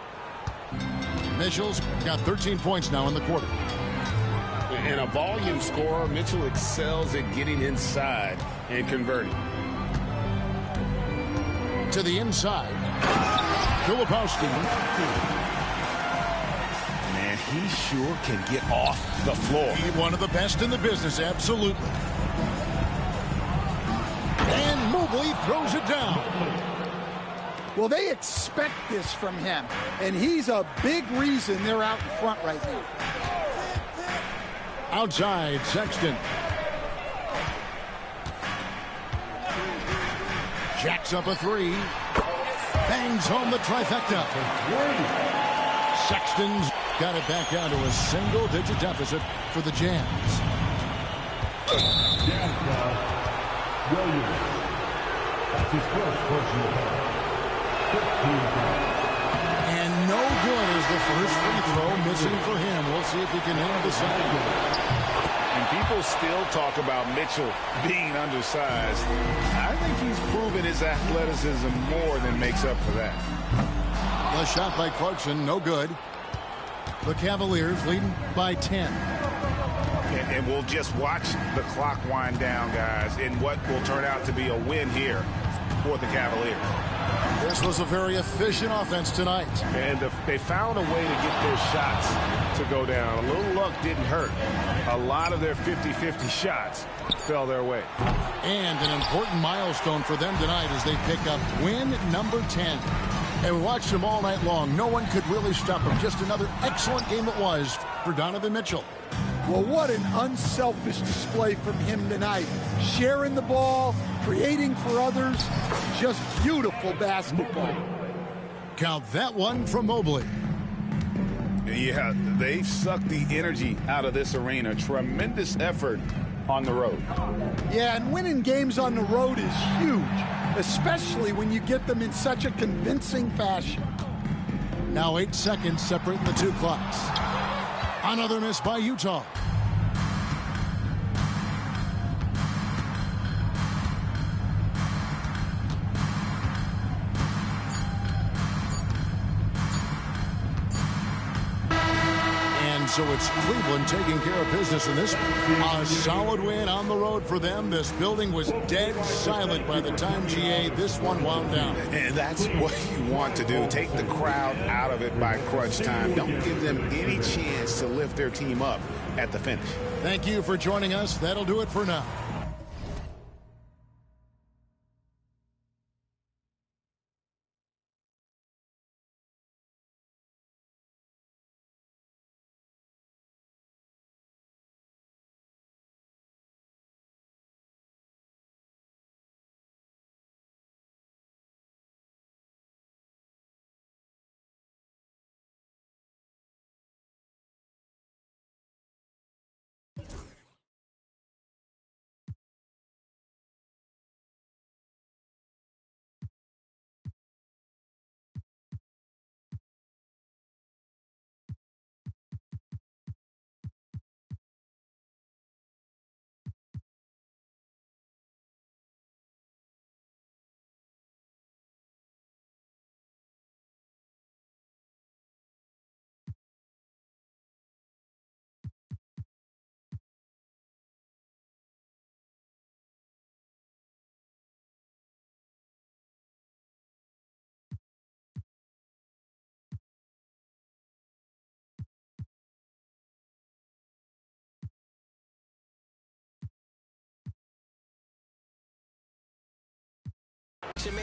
Mitchell's got 13 points now in the quarter. And a volume scorer, Mitchell excels at getting inside and converting. To the inside. Filipowski. Man, he sure can get off the floor. He's one of the best in the business, absolutely. And Mobley throws it down. Well, they expect this from him, and he's a big reason they're out in front right now. Outside, Sexton. Jacks up a three. Bangs home the trifecta. Sexton's got it back down to a single-digit deficit for the Jazz. Jazz foul. Williams. That's his first personal foul. 15 foul. And no good is the first free throw missing for him. We'll see if he can hit the second. And people still talk about Mitchell being undersized. I think he's proven his athleticism more than makes up for that. The shot by Clarkson, no good. The Cavaliers leading by 10. And we'll just watch the clock wind down, guys, in what will turn out to be a win here for the Cavaliers. This was a very efficient offense tonight. And they found a way to get their shots to go down. A little luck didn't hurt. A lot of their 50-50 shots fell their way. And an important milestone for them tonight as they pick up win number 10. And we watched them all night long. No one could really stop them. Just another excellent game it was for Donovan Mitchell. Well, what an unselfish display from him tonight. Sharing the ball, creating for others. Just beautiful basketball. Count that one from Mobley. Yeah, they've sucked the energy out of this arena. Tremendous effort on the road. Yeah, and winning games on the road is huge, especially when you get them in such a convincing fashion. Now 8 seconds separating the two clocks. Another miss by Utah. So it's Cleveland taking care of business in this one. A solid win on the road for them. This building was dead silent by the time, GA, this one wound down. And that's what you want to do. Take the crowd out of it by crunch time. Don't give them any chance to lift their team up at the finish. Thank you for joining us. That'll do it for now.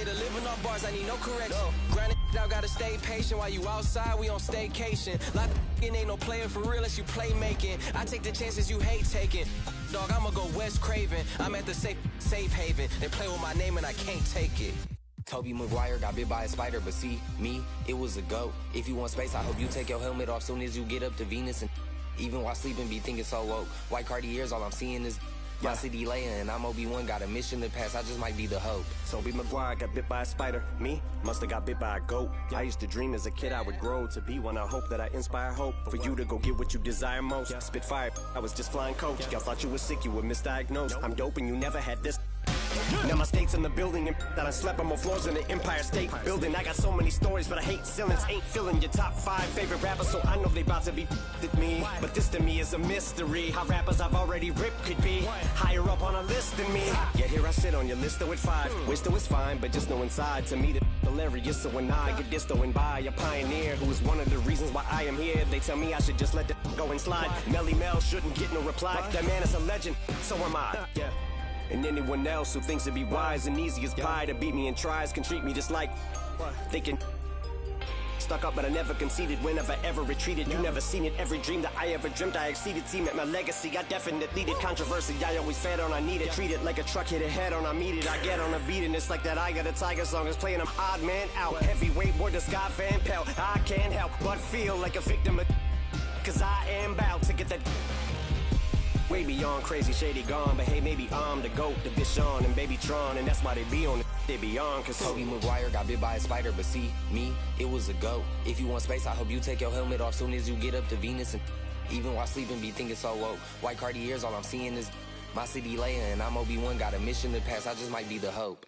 way to living off bars, I need no correction. Grinding out, gotta stay patient while you outside, we on staycation. Lot of ain't no player for real unless you playmaking. I take the chances you hate taking. Dog, I'ma go West Craven. I'm at the safe haven. They play with my name and I can't take it. Toby Maguire got bit by a spider, but see, me, it was a goat. If you want space, I hope you take your helmet off soon as you get up to Venus. And even while sleeping, be thinking so woke. White Cartiers, all I'm seeing is my city Leia, and I'm Obi-Wan, got a mission to pass, I just might be the hope. Toby Maguire got bit by a spider. Me, musta got bit by a goat. I used to dream as a kid I would grow to be one. I hope that I inspire hope for you to go get what you desire most. Spit fire, I was just flying coach. Y'all thought you were sick, you were misdiagnosed. I'm dope and you never had this. Now my state's in the building and that I slept on more floors than the Empire State Building. I got so many stories, but I hate ceilings. Ain't filling your top 5 favorite rappers, so I know they about to be with me. But this to me is a mystery. How rappers I've already ripped could be higher up on a list than me. Yet here I sit on your list with 5. Wisdom is fine, but just know inside to me the hilarious. So when I get distoing by a pioneer who is one of the reasons why I am here, they tell me I should just let the go and slide. Melly Mel shouldn't get no reply. That man is a legend, so am I. And anyone else who thinks it'd be wise and easy as pie to beat me and tries can treat me just like thinking stuck up, but I never conceded. Whenever I ever retreated, you never seen it. Every dream that I ever dreamt, I exceeded. Team at my legacy, I definitely did. Controversy, I always fed on, I need it. Treat it like a truck hit a head on, I meet it. I get on a beat and it's like that I Got a Tiger song is playing. I'm odd man out. Heavyweight word to Scott Van Pelt. I can't help but feel like a victim of cause I am about to get that way beyond crazy, shady, gone. But hey, maybe I'm the GOAT, the Bishon and Baby Tron, and that's why they be on it, they be on. Cause Toby Maguire got bit by a spider, but see, me, it was a goat. If you want space, I hope you take your helmet off soon as you get up to Venus. And even while sleeping, be thinking so woke. White Cartiers, all I'm seeing is my city Leia, and I'm Obi-Wan, got a mission to pass, I just might be the hope.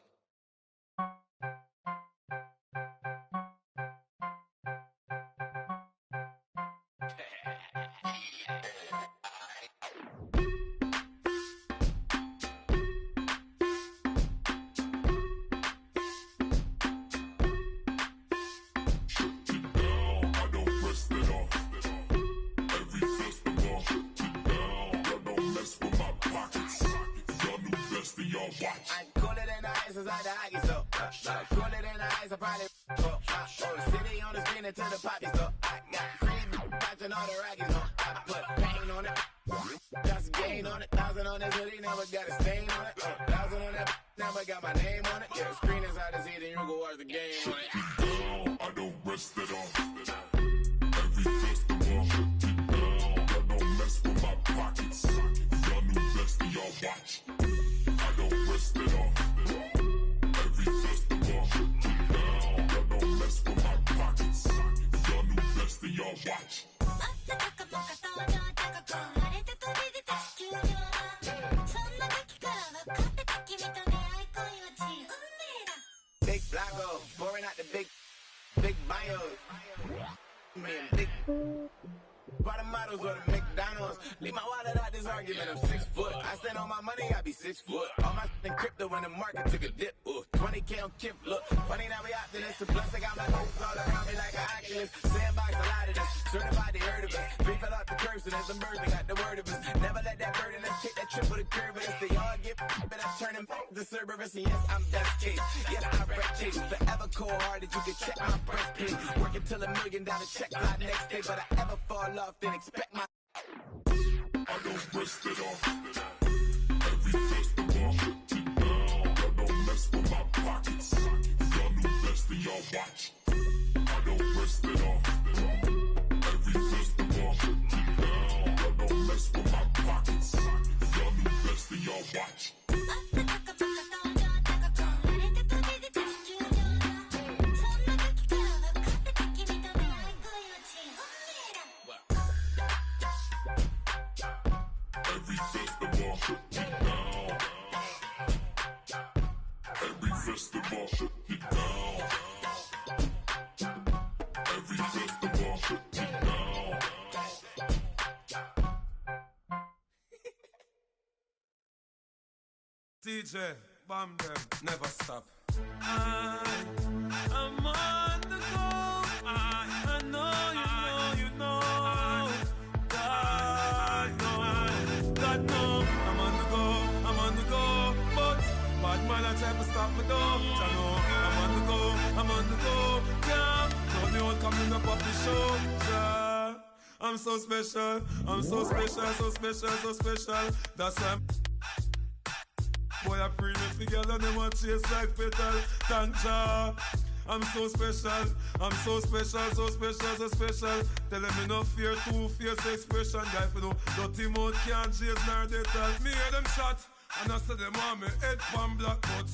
DJ, bomb them, never stop. I'm on the go. I know, you know. God know. I'm on the go. But bad man, I try to stop me though. I know. I'm so special. I'm so special, so special, so special. That's why boy, I pray me together and them a chase like petal. Thank Jah. I'm so special. I'm so special, so special, so special. Tell them me no fear, two-face expression. Guy for no dirty mouth can't chase nor they tell. Me hear them shot, and I say them on me head pan black but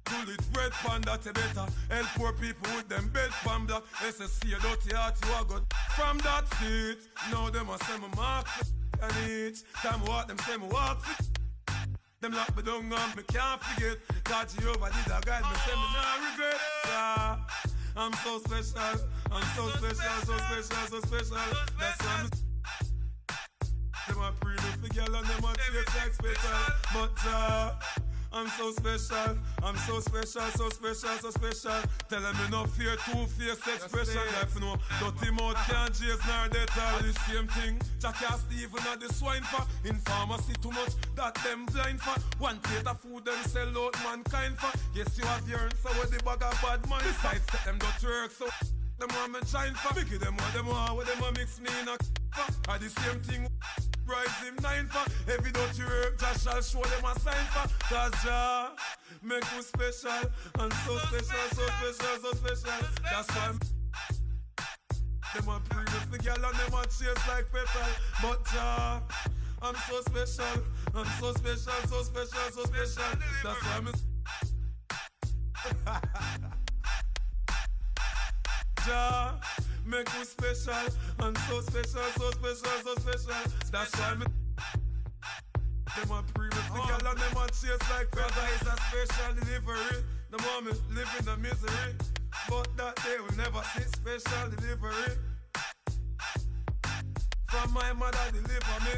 pull it red pan that you better. Help poor people with them bed pan black. SSC a dirty heart you a got from that seat. Now them a say me mark and each time walk them say me walk for. Them lock me down and me can't forget. God Jehovah did a guide me, say me nah regret. Yeah, I'm so special. I'm so special, so special, so special. That's why them a pray me for girl and them a chase like special. But I'm so special. I'm so special, so special, so special. Tell them me no fear, two-face expression. Life no dirty mouth can't chase nor they tell. The same thing Jack asked Stephen at the swine for. In pharmacy too much that them blind for. One plate of food them sell out mankind for. Yes you have your answer with the bag of bad mind. Besides take them dirty work so them want me shine for. Biggie them what them a mix me in a for. The same thing rise him 9 for. Every dirty work Josh shall show them a sign for. Cause Jah make me special. And so special, so special, so special. That's why them a previous the girl and them a chase like petal. But Jah, I'm so special. I'm so special, so special, so special. That's why I'm Jah make me special. I'm so special, so special, so special. That's why I'm them a previous the girl and them a chase like petal. Is a special delivery. The moment live in the misery. But that day will never see special delivery. From my mother deliver me.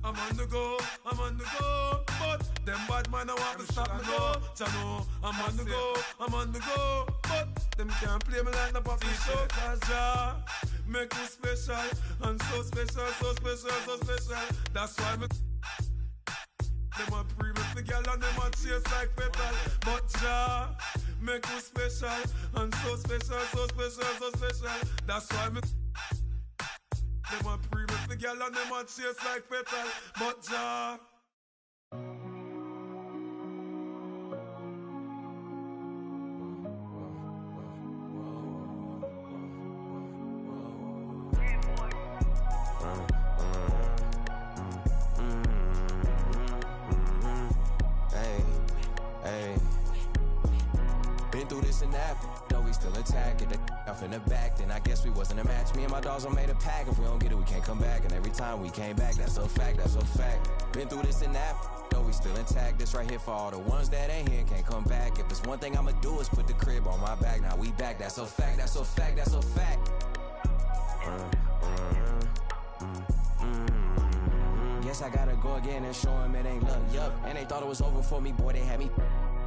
I'm on the go, I'm on the go. But them bad man I want to stop me go. Chano, I'm on the go, I'm on the go. But them can't play me like the puppy show. Cause Jah make me special. And so special, so special, so special. That's why me them a previous the girl and them a chase like petal. But Jah make me special. And so special, so special, so special. That's why me them a previous the girl and them a chase like petal. But Jah in the back, then I guess we wasn't a match. Me and my dogs all made a pack. If we don't get it, we can't come back. And every time we came back, that's a fact, that's a fact. Been through this and that, though we still intact. This right here for all the ones that ain't here and can't come back. If it's one thing I'ma do is put the crib on my back. Now we back, that's a fact, that's a fact, that's a fact. Guess I gotta go again and show them it ain't luck, yup. And they thought it was over for me, boy, they had me.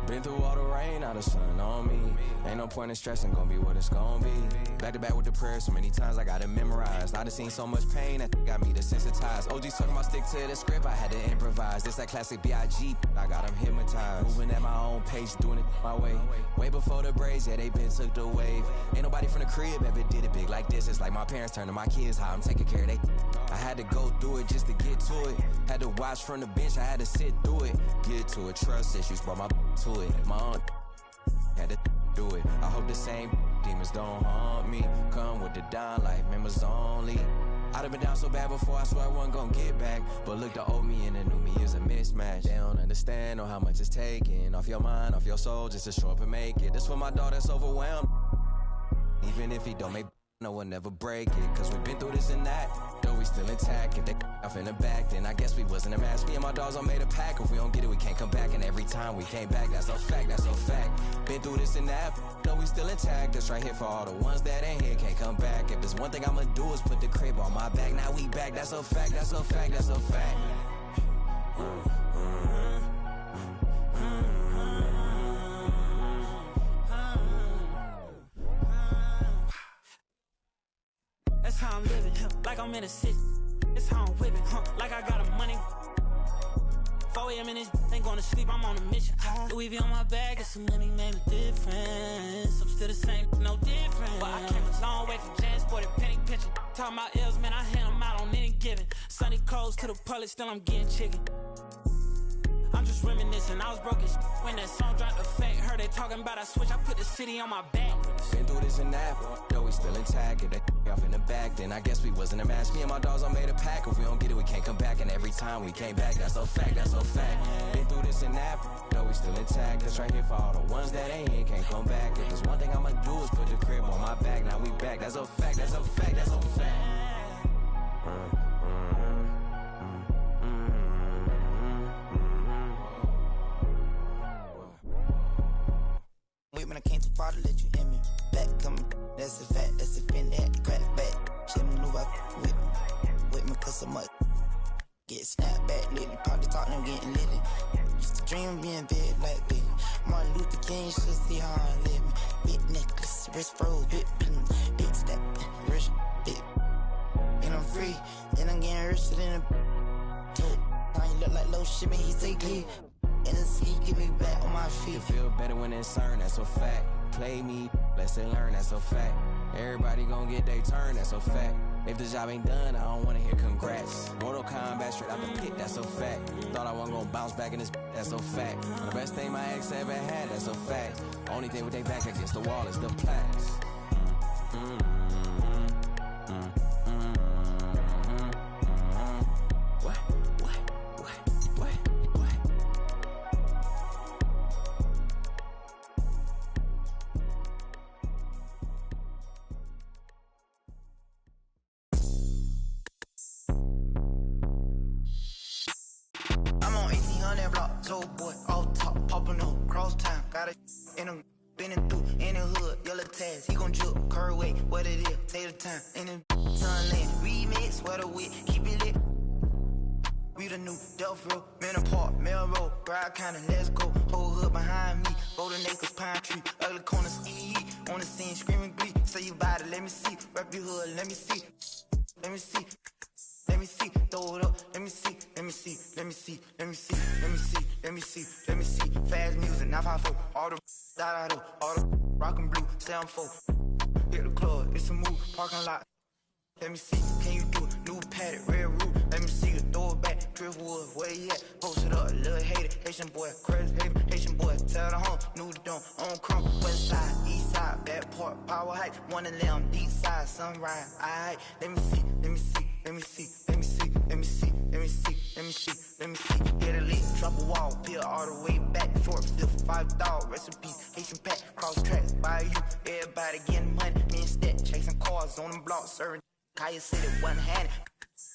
Been through all the rain, now the sun on me. Ain't no point in stressing, gonna be what it's gonna be. Back to back with the prayers, so many times I got it memorized. I done seen so much pain, that got me desensitized. OG's talking about stick to the script, I had to improvise. This that classic B.I.G., I got them hypnotized. Moving at my own pace, doing it my way. Way before the braids, yeah, they been took the wave. Ain't nobody from the crib ever did it big like this. It's like my parents turning my kids how I'm taking care of they. I had to go through it just to get to it. Had to watch from the bench, I had to sit through it. Get to it, trust issues, brought my to it. My aunt had to do it. I hope the same demons don't haunt me. Come with the down life, members only. I'd have been down so bad before, I swear I wasn't gonna get back. But look, the old me and the new me is a mismatch. They don't understand or how much it's taking off your mind, off your soul, just to show up and make it. This for my daughter that's overwhelmed. Even if he don't make no one never break it. Cause we've been through this and that, though we still intact. If they off in the back, then I guess we wasn't a match. Me and my dogs all made a pack. If we don't get it, we can't come back. And every time we came back, that's a fact, that's a fact. Been through this and that, though we still intact. That's right here for all the ones that ain't here, can't come back. If there's one thing I'ma do is put the crib on my back. Now we back, that's a fact, that's a fact, that's a fact. That's how I'm living, like I'm in a city. That's how I'm whipping, like I got a money. 4 a.m. in this ain't gonna sleep, I'm on a mission. Louis V on my bag, get some money, made a difference. I'm still the same, no different. But I came a long way from transported, penny pinching. talking about L's, man, I hand them out on any given. Sunny coast to the public, still I'm getting chicken. I'm just reminiscing, I was broke as when that song dropped the fact. Heard they talking about I switch, I put the city on my back. Been through this and that, though we still intact. If they off in the back, then I guess we wasn't a match. Me and my dogs all made a pack. If we don't get it, we can't come back. And every time we came back, that's a fact, that's a fact. Been through this and that, though we still intact. That's right here for all the ones that ain't here, can't come back. If there's one thing I'ma do is put the crib on my back. Now we back, that's a fact, that's a fact, that's a fact. When I came too far to let you in me. Back coming, that's a fact, that's a fin that crack back. Shit maneuver with me cause so much. Get snapped back lately, pop the talk, I'm getting litty. Used to dream of being big like big. Martin Luther King, should see how I live me. Big necklace, wrist froze, big step, wrist, big. And I'm free, and I'm getting richer than a toad. I ain't look like low shit, man, he take leave. And the ski get me back on my feet. You feel better when it's earned, that's a fact. Play me, let's learn, that's a fact. Everybody gon' get their turn, that's a fact. If the job ain't done, I don't wanna hear congrats. Mortal Kombat straight out the pit, that's a fact. Thought I wasn't gonna bounce back in this, that's a fact. The best thing my ex ever had, that's a fact. Only thing with they back against the wall is the plaques. Boy, off top, popping up, cross town. Got it in him, bending through in the hood, yellow tags. He gon' drip, curve way, what it is, take the time. In the sunland, remix, what a wit, keep it lit. We the new Delphi, Manor Park, Melrose, Bride County, let's go. Whole hood behind me, Golden Acres, Pine Tree, ugly corner, ski. On the scene, screaming glee. Say you bout it, let me see. Rap your hood, let me see. Let me see. Let me see, throw it up, let me see, let me see, let me see, let me see, let me see, let me see, let me see. Fast music, 954, all the da-da-do, all the rock and blue, 7-4. Hit the club, it's a move, parking lot. Let me see, can you do it? New paddock, red roof. Let me see you throw it back. Driftwood, where you at? Post it up, little hater. Haitian boy, crazy hater. Haitian boy, tell the home. New dome, on crumb. West side, east side, back part, power height. One of them, deep side, sunrise. Alright, let me see, let me see, let me see, let me see, let me see, let me see, let me see, let me see. Get a lick, drop a wall, peel all the way back. 4th, 5th, 5 dog, recipe. Haitian pack, cross tracks, by you. Everybody getting money. Me instead, chasing cars on them blocks, serving. Kaya City, one-handed.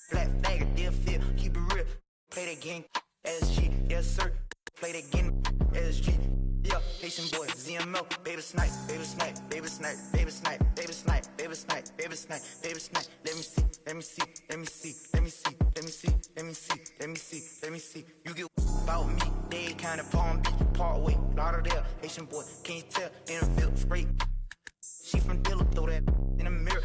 Flat flag, deal feel, keep it real. Play that game, SG, yes sir. Play that game, SG. Yeah, Haitian boy, ZML, baby snipe, baby snipe, baby snipe, baby snipe, baby snipe, baby snipe, baby snipe, baby snipe. Let me see, let me see, let me see, let me see, let me see, let me see, let me see, let me see. You get about me, they kind of Palm Beach, Parkway, Lauderdale. Haitian boy, can you tell? In a field, straight. She from Dilla, throw that in the mirror.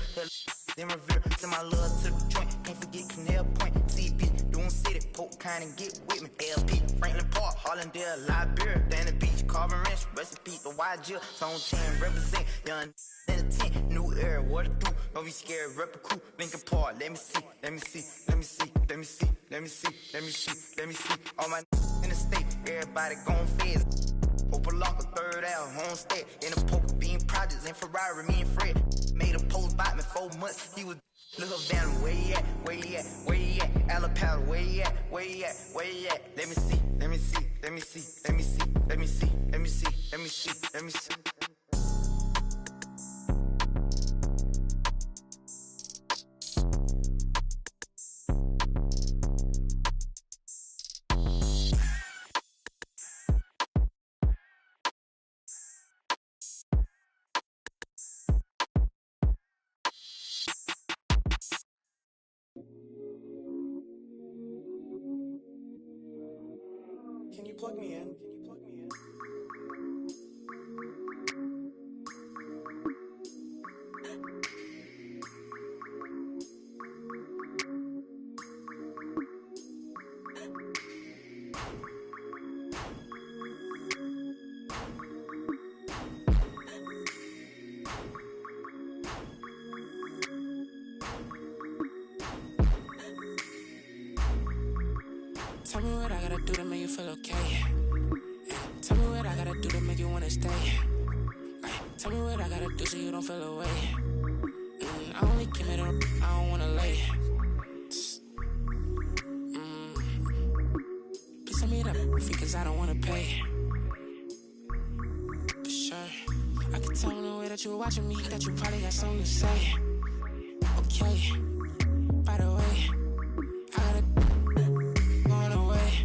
Then revere, send my love to the joint. Can't forget Canal Point, CP, doing city, poke kind and get with me. LP, Franklin Park, Hollandale, Liberia, Danny Beach, Carvin Ranch, recipe for YG, Zone 10, represent, young in the tent, new era, what to do, don't be scared, rep a crew, Lincoln Park, let me see, let me see, let me see, let me see, let me see, let me see, let me see, all my in the state, everybody gon' fizz. Opalaka, 3rd Ave, homestead. In the poker bean projects in Ferrari, me and Fred. Made a post by me 4 months. He was little van, where he at? Where he at? Where he at? Alapata, where he at? Where he at? Where he at? Let me see, let me see, let me see, let me see, let me see, let me see, let me see, let me see. Can you plug me in? Can you plug me in? Tell me what I gotta do to make you feel okay. Tell me what I gotta do to make you wanna stay. Tell me what I gotta do so you don't feel away. I only give it up, I don't wanna lay. Please tell me that fee, cause I don't wanna pay. For sure, I can tell in the way that you're watching me that you probably got something to say. Okay, by the way, I gotta going away.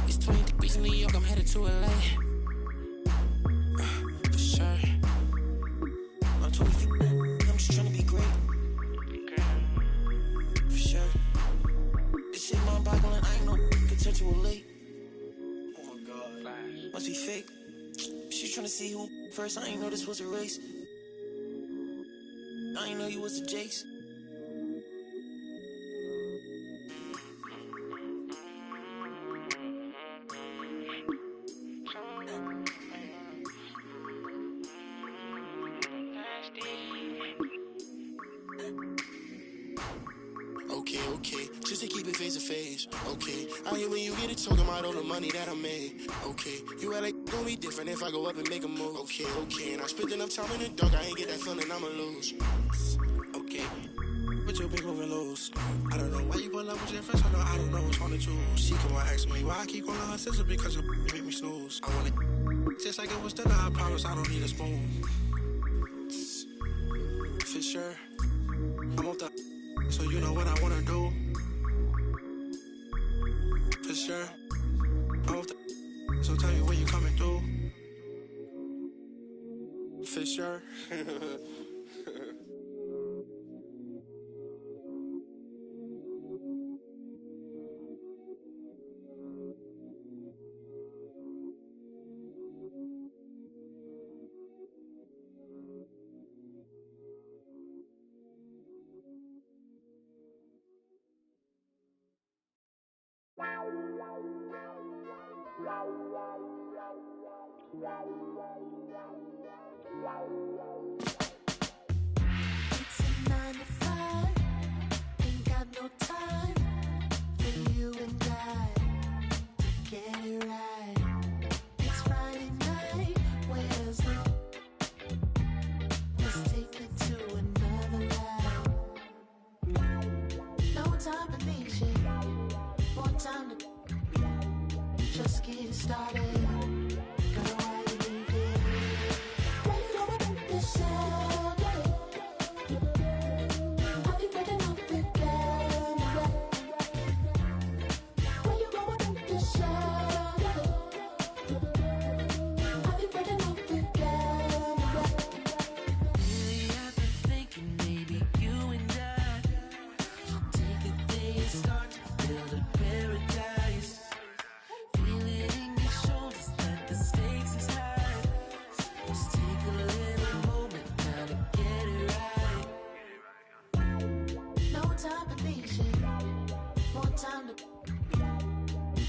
It's 20 degrees in New York, I'm headed to LA. For sure. I'm 20 I'm just trying to be great. For sure. This shit mind-boggling, I ain't no potential late. Oh my God. Must be fake. She's trying to see who first, I ain't know this was a race. I ain't know you was the Jakes. Okay, just to keep it face to face. Okay, I hear when you get it talking about all the money that I made. Okay, you act like gonna be different if I go up and make a move. Okay, and I spent enough time in the dark, I ain't get that feeling I'ma lose. Okay, but you big moving loose. I don't know why you pull up with your friends, I don't know what's on the choose. She come on asking me why I keep calling her sister because you make me snooze. I want it just like it was dinner, I promise I don't need a spoon. For sure, I'm off the so you know what I wanna do. For sure, I'm off the so tell me when you coming through. For sure. It's a 9 to 5, ain't got no time for you and I to get it right. It's Friday night, where's the? Let's take it to another life. No time to be shit, more time to just get started. Girl, why you leaving? Why you going to this Saturday? I'll be breaking up again. Why you going to this Saturday? I'll be breaking up again. Lately I've been thinking maybe you and I should take a day and start to build a paradise. Feel it in your shoulders that the stakes is high. Let's take a little moment now to get it right. No time to be shit, more time to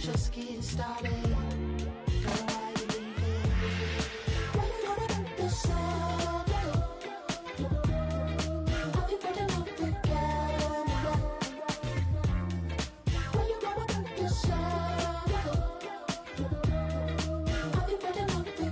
just get started. Girl, why you leaving? Why you going to this Saturday? I'll be breaking up again. Why you going to this Saturday? I'll be breaking up again.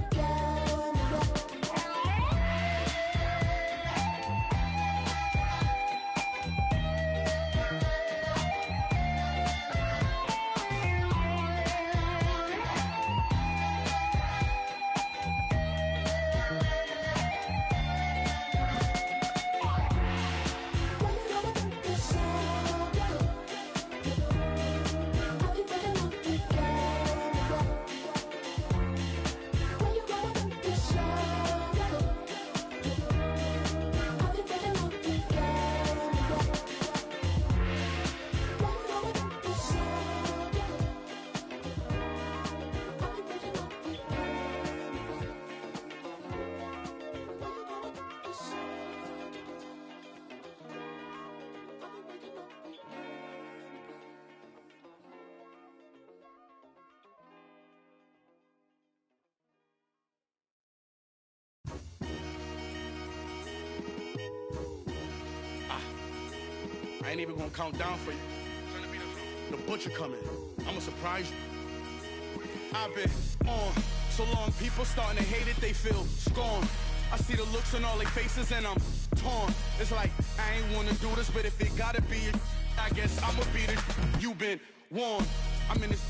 I ain't even gonna count down for you. The butcher coming. I'ma surprise you. I've been on so long, people starting to hate it, they feel scorned. I see the looks on all their faces and I'm torn. It's like, I ain't wanna do this, but if it gotta be it, I guess I'ma be the you been warned. I'm in this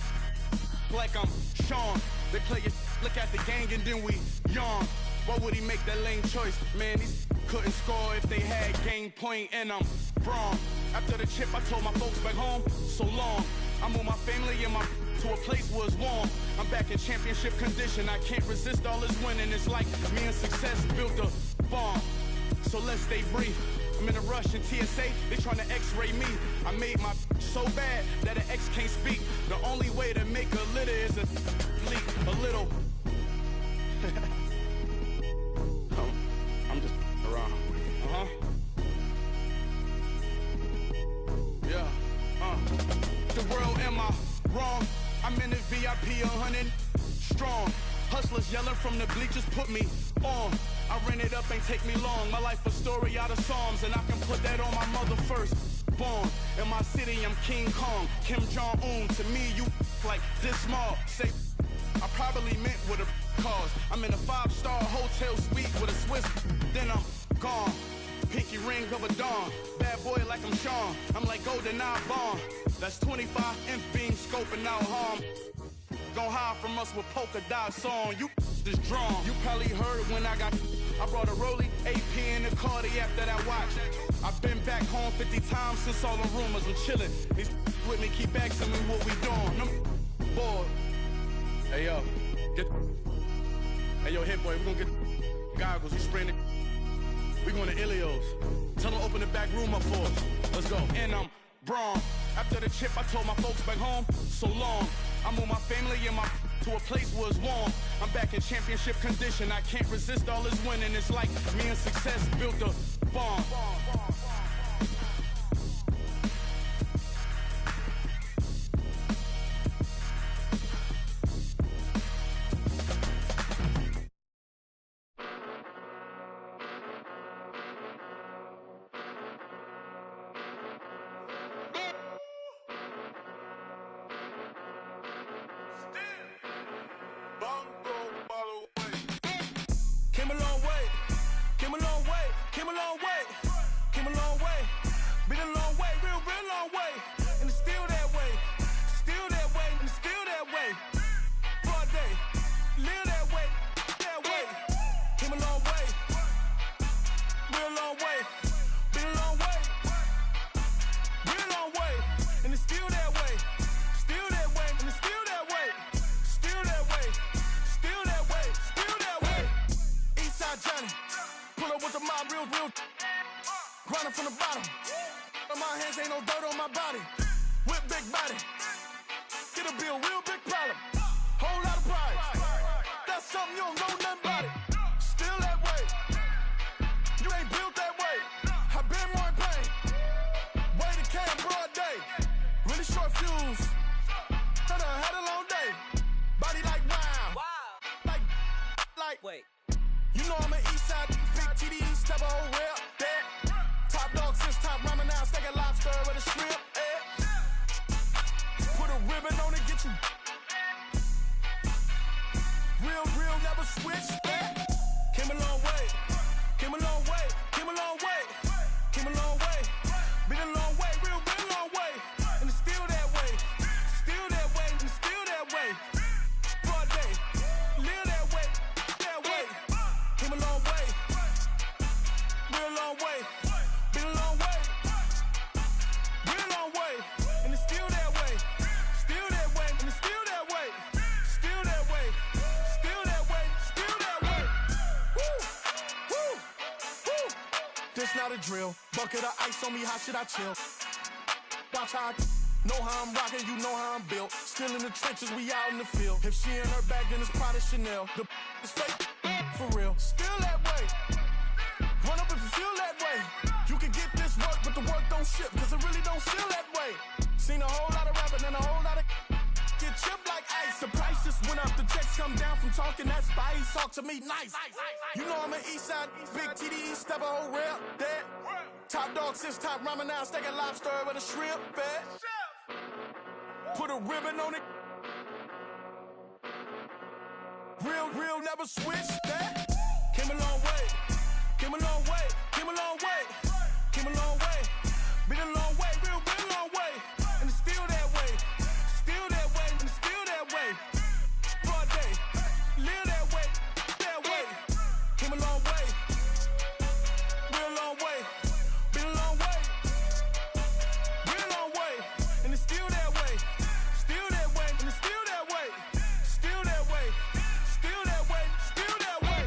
like I'm Sean. They play it, look at the gang and then we yawn. Why would he make that lame choice? Man, these couldn't score if they had game point and I'm wrong. After the chip, I told my folks back home, so long. I moved my family and my to a place where it's warm. I'm back in championship condition. I can't resist all this winning. It's like me and success built a farm. So let's stay brief. I'm in a rush in TSA, they tryna x-ray me. I made my so bad that an X can't speak. The only way to make a litter is a leak, a little. I'm just around. Yeah, The world, am I wrong? I'm in the VIP 100 strong. Hustlers yelling from the bleachers put me on. I ran it up, ain't take me long. My life a story out of Psalms, and I can put that on my mother first. Born in my city, I'm King Kong, Kim Jong-un. To me, you like this small. Say, I probably meant with a cause. I'm in a 5-star hotel suite with a Swiss, then I'm gone. Pinky ring of a dawn. Bad boy like I'm Sean. I'm like GoldenEye Bond. That's 25 inch beam scoping out harm. Gon' hide from us with polka dots on. You just drawn. You probably heard when I brought a Rollie, AP in the Cardi after that watch. I've been back home 50 times since all the rumors. I'm chillin'. These with me keep asking me what we doing. I'm bored. Hey yo, hey yo, hit boy, we gonna get goggles. You spraying it. We going to Ilios. Tell them open the back room up for us. Let's go. And I'm Braun. After the chip, I told my folks back home, so long. I moved my family and my to a place where it's warm. I'm back in championship condition. I can't resist all this winning. It's like me and success built a bomb. Drill. Bucket of ice on me, how should I chill? Watch how I know how I'm rocking, you know how I'm built. Still in the trenches, we out in the field. If she in her bag, then it's Prada Chanel. The is fake, for real. Still that way. Run up if you feel that way. You can get this work, but the work don't ship, cause it really don't feel that way. Seen a whole lot of rapping and a whole lot of get chipped like ice. The price just went up, the checks come down from talking that spice. Talk to me nice. You know I'm an east side, big TDE, step a whole rep. That top dog since top ramen now, steak and lobster with a shrimp. Bet. Put a ribbon on it. Real, never switch that. Came a long way. Came a long way. Came a long way. Came a long way. Been a long way. Real long way. And it's still that way. Still that way. And it's still that way. For a day. Live that way. That way. Came a long way. Real long way. Been a long way. Real long way. And it's still that way. Still that way. And it's still that way. Still that way. Still that way. Still that way.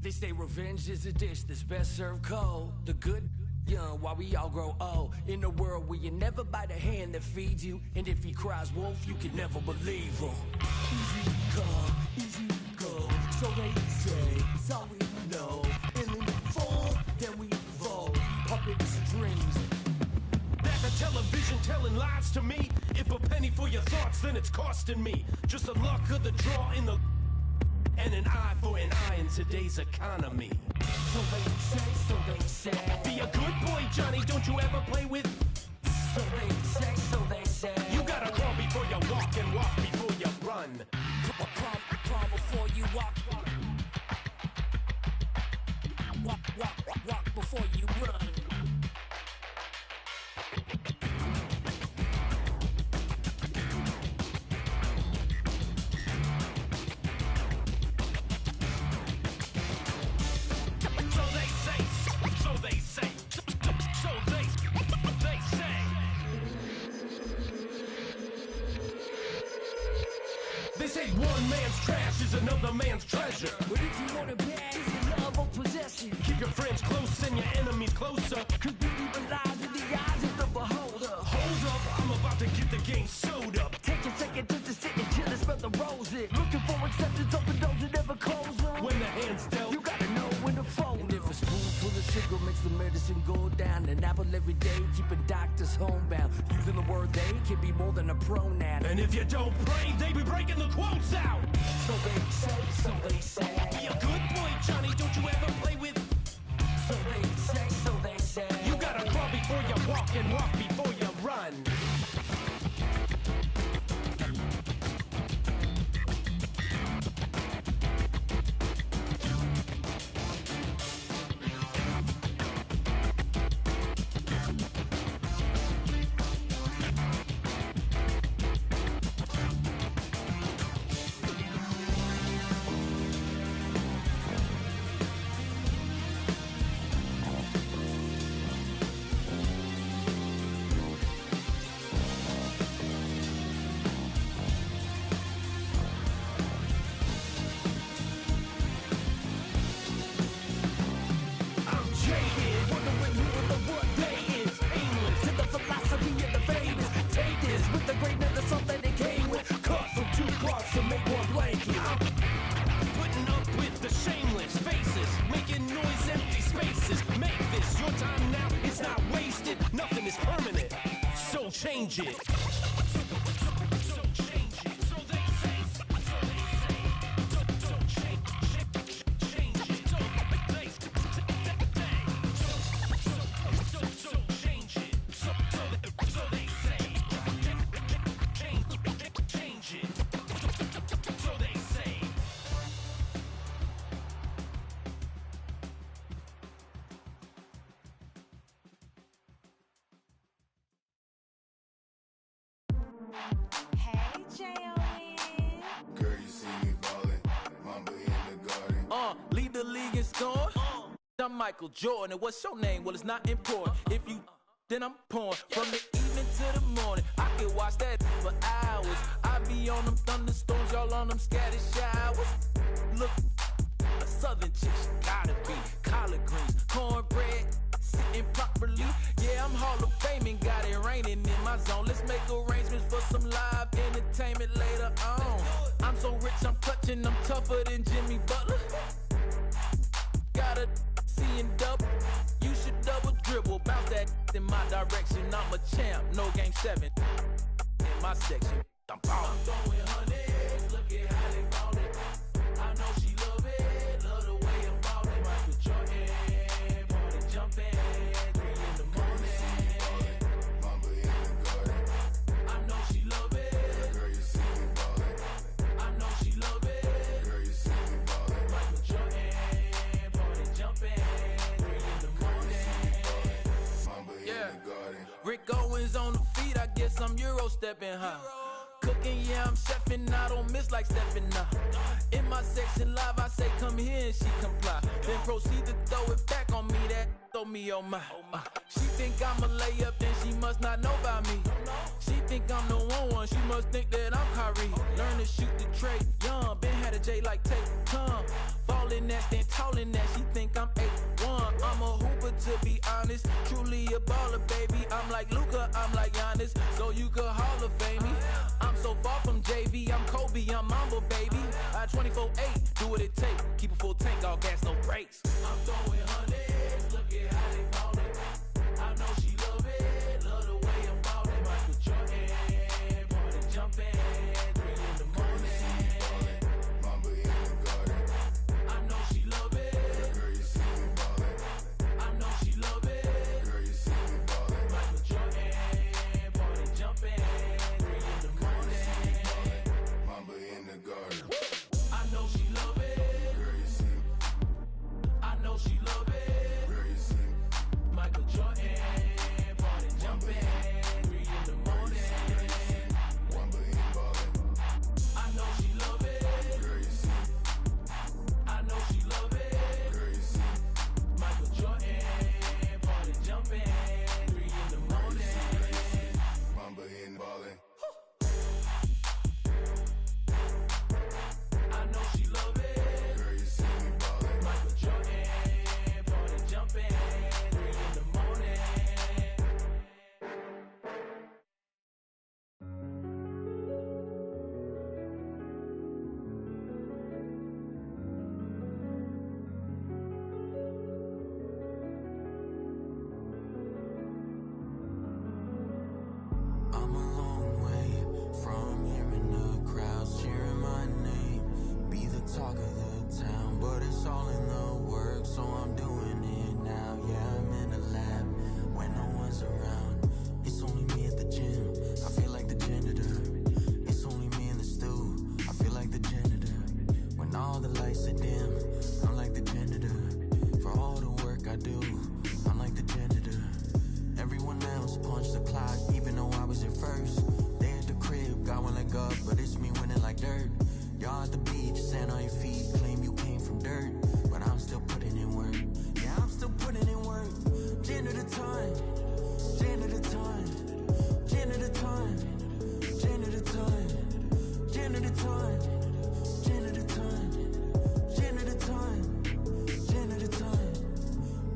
They say revenge is a dish that's best served cold. The good young while we all grow old. In a world where you never bite a hand that feeds you, and if he cries wolf, you can never believe him. Easy come, easy go. So they say, it's all we know. And in the fall, then we fold. Puppet strings. Back the television telling lies to me. If a penny for your thoughts, then it's costing me. Just the luck of the draw in the... And an eye for an eye in today's economy. So they say. Be a good boy, Johnny, don't you ever play with. So they say. You gotta crawl before you walk and walk before you run. Crawl before you walk. Walk before you run. They say one man's trash is another man's treasure. But if you want it bad, it's your love or possession. Keep your friends close and your enemies closer. Cause beauty lies in the eyes of the beholder. Hold up, I'm about to get the game sewed up. Take a second to just sit and chill and smell the roses. Looking for acceptance, open doors and never close them. When the hand's dealt, you gotta know when to fold. And if a spoonful of sugar makes the medicine go down, an apple every day, keeping doctors homebound. Using the word they can be more than a pronoun. And if you don't pray, they be breaking the quotes out. So they say. Be a good boy, Johnny, don't you ever play with. So they say. You gotta crawl before you walk and walk before you run. Change it. Lead the league in scoring. I'm Michael Jordan, and what's your name? Well, it's not important. If you then I'm pouring from the evening to the morning. I can watch that for hours. I be on them thunderstorms, y'all on them scattered showers. Look, a southern chick, she gotta be collard greens, cornbread, sitting properly. Yeah, I'm Hall of Fame and got it raining in my zone. Let's make arrangements for some live entertainment later on. I'm so rich, I'm clutching, I'm tougher than Jimmy Butler. Gotta see and double, you should double dribble. dribble, bounce that in my direction. I'm a champ, no game 7 in my section. I'm ballin'. I'm throwing hundreds, look at how they ballin'. I know she love it, love the way I'm ballin'. Michael Jordan, party jumpin', 3 in the morning. Mamba in the garden. I know she love it. Girl, you see me ballin'. I know she love it. Girl, you see me ballin'. Michael Jordan, party jumpin', 3 in the morning. Mamba in the garden. Rick Owens on the feet, I guess I'm Euro stepping high. Cooking, yeah, I'm chefing, I don't miss like stepping up. In my section live, I say come here and she comply. Then proceed to throw it back on me, that throw me on my. She think I'm a layup, then she must not know about me. She think I'm the one, she must think that I'm Kyrie. Learn to shoot the tray, young, been had a J like take time. Falling that, stand tall in that, she think I'm 8'1". I'm a hooper to be honest, truly a baller, baby. I'm like Luka, I'm like Giannis, so you could Hall of Fame me. I'm so far from JV, I'm Kobe, I'm Mamba, baby. I 24/8, do what it take, keep a full tank, all gas, no brakes. I'm throwing hundreds, look at how they ballin'. I know she love it, love the way I'm ballin'. Michael Jordan, party jumpin', 3 in the morning. Mamba in the garden. I know she love it. Girl, you see me ballin'. I know she love it. Girl, you see me ballin'. Michael Jordan, party jumpin', 3 in the morning. Mamba in the garden. I know she love it. Girl, you see me. I know she love it. Girl, you see me. Michael Jordan, party jumping, 3 in the morning. Mamba in ballin'. I know she love it. Girl, you see me. I know she love it. Girl, you see me. Michael Jordan, party jumping, 3 in the morning. Mamba in ballin'. I know she love it. Girl, you see me ballin'. Michael Jordan, party jumping, 3 in the morning. I'm a long way from hearing the crowds cheering my name. Be the talk of the town, but it's all in the work, so I'm doing it now. Yeah, I'm in the lab when no one's around. It's only me at the gym, I feel like the janitor. It's only me in the stew, I feel like the janitor. When all the lights are dim, I'm like the janitor. For all the work I do, I'm like the janitor. Everyone else punched the clock, even though I was at first. They at the crib, got one leg up, but it's me winning like dirt. Y'all at the beach, sand on your feet, claim you came from dirt, but I'm still putting in work. Yeah, I'm still putting in work. Janitor time, janitor time, janitor time, janitor time, janitor time, janitor time, janitor time, janitor time.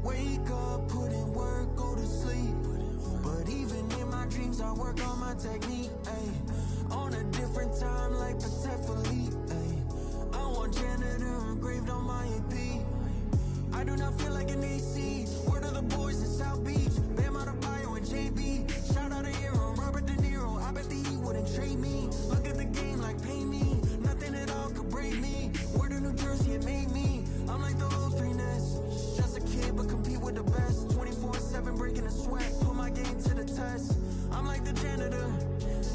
Wake up, put in work, go to sleep. But even in my dreams, I work on my technique. Ay. On a different time, like Patek Philippe. Ay. I want janitor engraved on my EP. I do not feel like an AC. Word of the boys in South Beach. Bam Adebayo and JB. Shout out to Hero, Robert De Niro. I bet that he wouldn't trade me. Look at the game like pay me. Nothing at all could break me. Word of New Jersey, it made me. I'm like the old 3Ness. Just a kid, but compete with the best. 24/7 breaking the sweat. Put my game to the test. I'm like the janitor.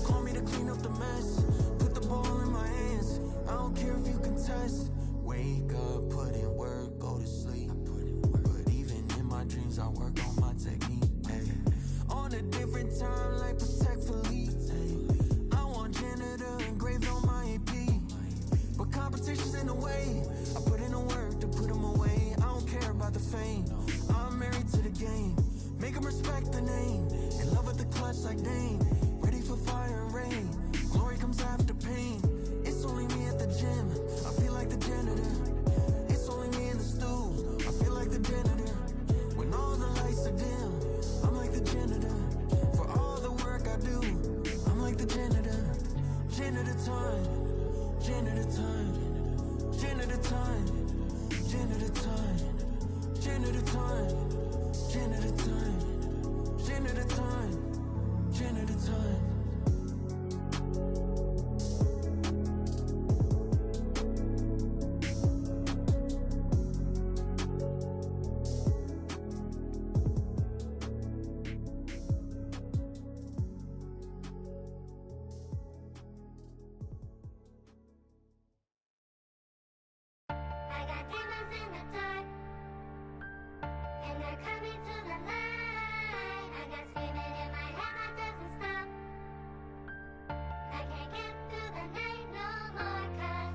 Call me to clean up the mess. Put the ball in my hands. I don't care if you contest. Wake up, put in work, go to sleep. But even in my dreams, I work on my technique. Ay. On a different time, like Patek Philippe. Ay. I want janitor engraved on my EP. But competition's in the way. I put in the work to put them away. I don't care about the fame. I'm married to the game. Make them respect the name. In love with the clutch like Dane. Ready for fire and rain. Glory comes after pain. It's only me at the gym. I feel like the janitor. It's only me in the stew. I feel like the janitor. When all the lights are dim, I'm like the janitor. For all the work I do, I'm like the janitor. Janitor time. Janitor time. Janitor time. Janitor time. Janitor time. Janitor time.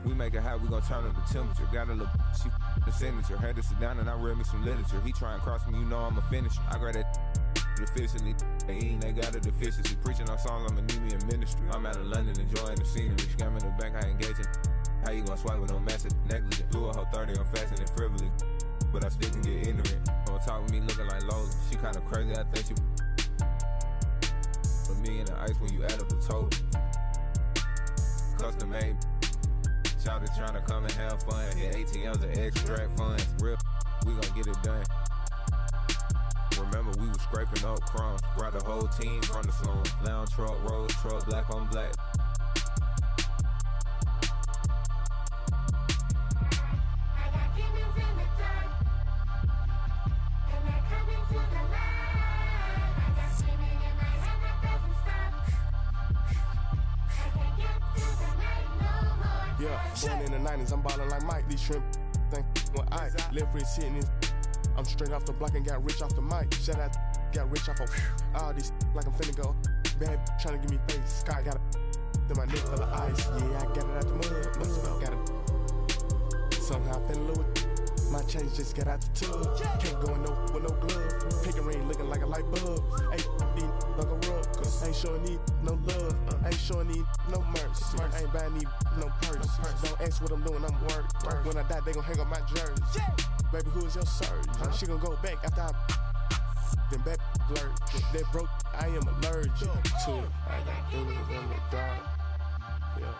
We make it hot, we gon' turn up the temperature. Got a little she the signature. Had to sit down and I read me some literature. He try and cross me, you know I'm a finisher. I grab that officially. They got a deficiency. Preaching our songs, I'ma need me in ministry. I'm out of London enjoying the scenery. Scamming the bank, I engaging. How you gon' swipe with no massive negligent? Blew a whole 30, I'm fasting and frivolous. But I still can get ignorant. Don't talk with me looking like Lola. She kinda crazy, I think she. But me in the ice when you add up the total. Custom made. Shouted trying to come and have fun. Hit ATMs and extract funds. Real, we gon' get it done. Remember we was scraping up crumbs. Brought the whole team from the slum. Lounge truck, road truck, black on black. Yeah, born in the 90s, I'm ballin' like Mike. These shrimp think when I live rich hitting this. I'm straight off the block and got rich off the mic. Shout out, got rich off of all these like I'm finna go. Bad tryna give me face. Sky got a in my neck full of ice. Yeah, I got it out the mud. Got it. Somehow I fell in love with. My chains just got out the tub. Can't go in no with no glove. Pick a ring looking like a light bulb. Ain't need like a rug. Ain't showing need no love. Ain't showing need no merch. Ain't buying need no purse. Don't ask what I'm doing, I'm work. When I die, they gon' hang up my jersey. Baby, who is your surgeon? She gon' go back after I then back blurred. That broke, I am allergic to it. I got demons in the dark. Yeah.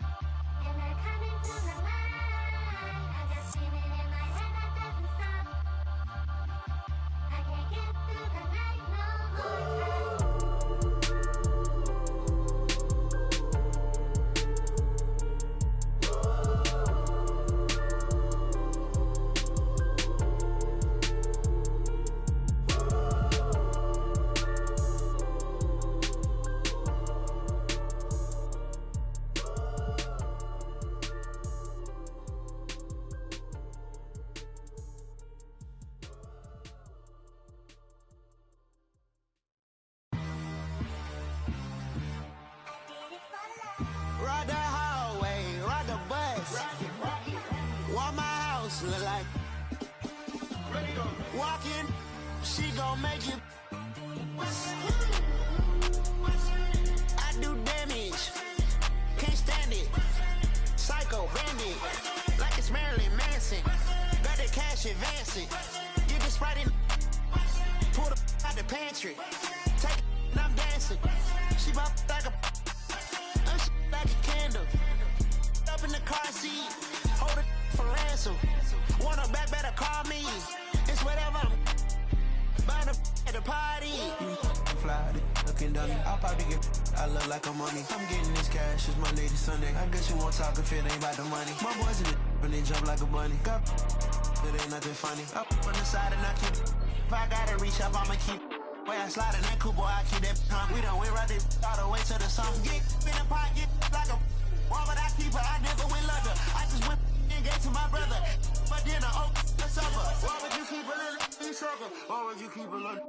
Ride the hallway, ride the bus. What my house look like. Walking, she gon' make you. I do damage, can't stand it. Psycho bandit, like it's Marilyn Manson. Got the cash advancing. Get the Sprite in, pull the out the pantry. Take it, and I'm dancing. She bop like a. Like a candle, up in the car seat, hold it for ransom. Want her back, better call me. It's whatever. Buying at the party. Fly, looking dummy. I'll probably get. I look like a mummy. I'm getting this cash. It's Monday to Sunday. I guess you won't talk if it ain't about the money. My boys in the when they jump like a bunny. Got it ain't nothing funny. Up on the side and I keep. If I gotta reach up, I'ma keep. Way I slide in that coupe, boy, I keep that pump. We done went right there all the way to the sun. Get in the pot, get like a. Why would I keep her? I never went London. I just went and gave to my brother. But then I owe the supper. Why would you keep a little sugar? Why would you keep a little?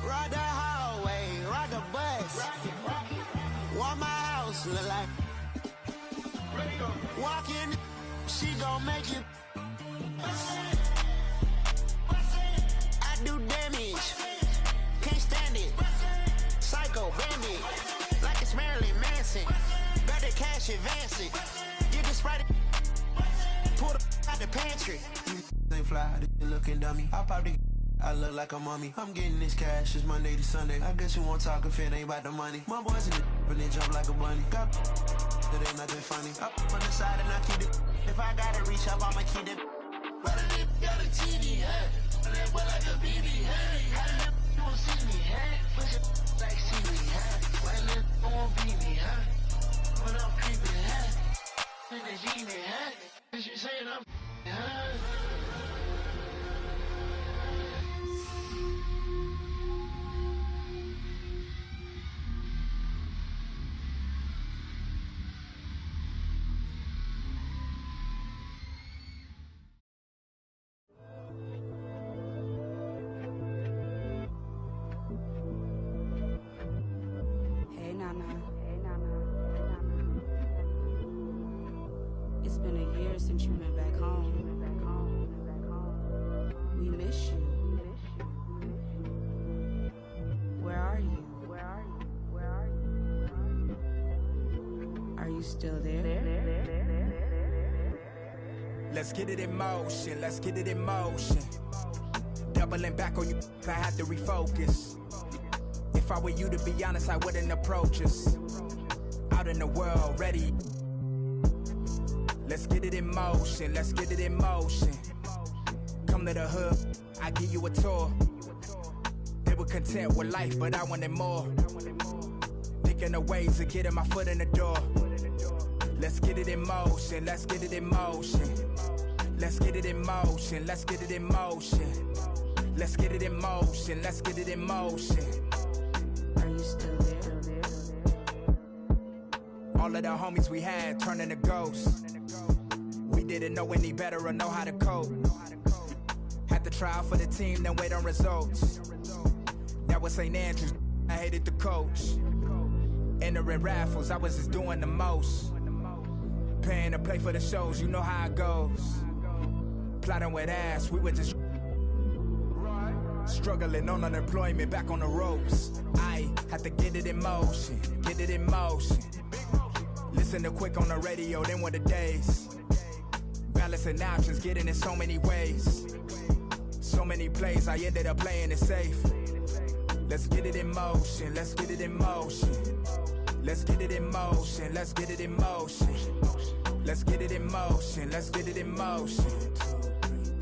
Ride the hallway, ride the bus. What my house look like. Walking, she gon' make you. I do damage, can't stand it. Psycho bandit, like it's Marilyn Manson. Got the cash advancing. Get the Sprite, pull the out the pantry. They fly, they looking dummy. I probably. I look like a mummy. I'm getting this cash. It's Monday to Sunday. I guess you won't talk if it ain't about the money. My boys in the when they jump like a bunny. Got it ain't nothing funny. Up on the side and I keep it. If I gotta reach up, I'ma keep it. But a nigga got a TD hat, and that boy like a BB hat. How the nigga you won't see me, huh? Push it like see me, huh? Why the nigga won't beat me, huh? When I'm creeping, huh? And they see me, huh? Cause you saying I'm, huh? Hey, Nana. been a year since you've been back home. We miss you. Where are you? Are you still there? Let's get it in motion, let's get it in motion. Doubling back on you, I had to refocus. If I were you, to be honest, I wouldn't approach us. Out in the world, ready. Let's get it in motion, let's get it in motion. Come to the hood, I give you a tour. They were content with life, but I wanted more. Thinking of ways of getting my foot in the door. Let's get it in motion, let's get it in motion. Let's get it in motion, let's get it in motion. Let's get it in motion, let's get it in motion. Are you still there? All of the homies we had turning to ghosts. We didn't know any better or know how to cope. Had to try out for the team, then wait on results. That was St. Andrews, I hated the coach. Entering raffles, I was just doing the most. Paying to play for the shows, you know how it goes. Plotting with ass, we were just struggling on unemployment, back on the ropes. I had to get it in motion, get it in motion. Listen to Quick on the radio, then were the days. Balancing options, getting in so many ways. So many plays, I ended up playing it safe. Let's get it in motion, let's get it in motion. Let's get it in motion, let's get it in motion. Let's get it in motion, let's get it in motion. 2,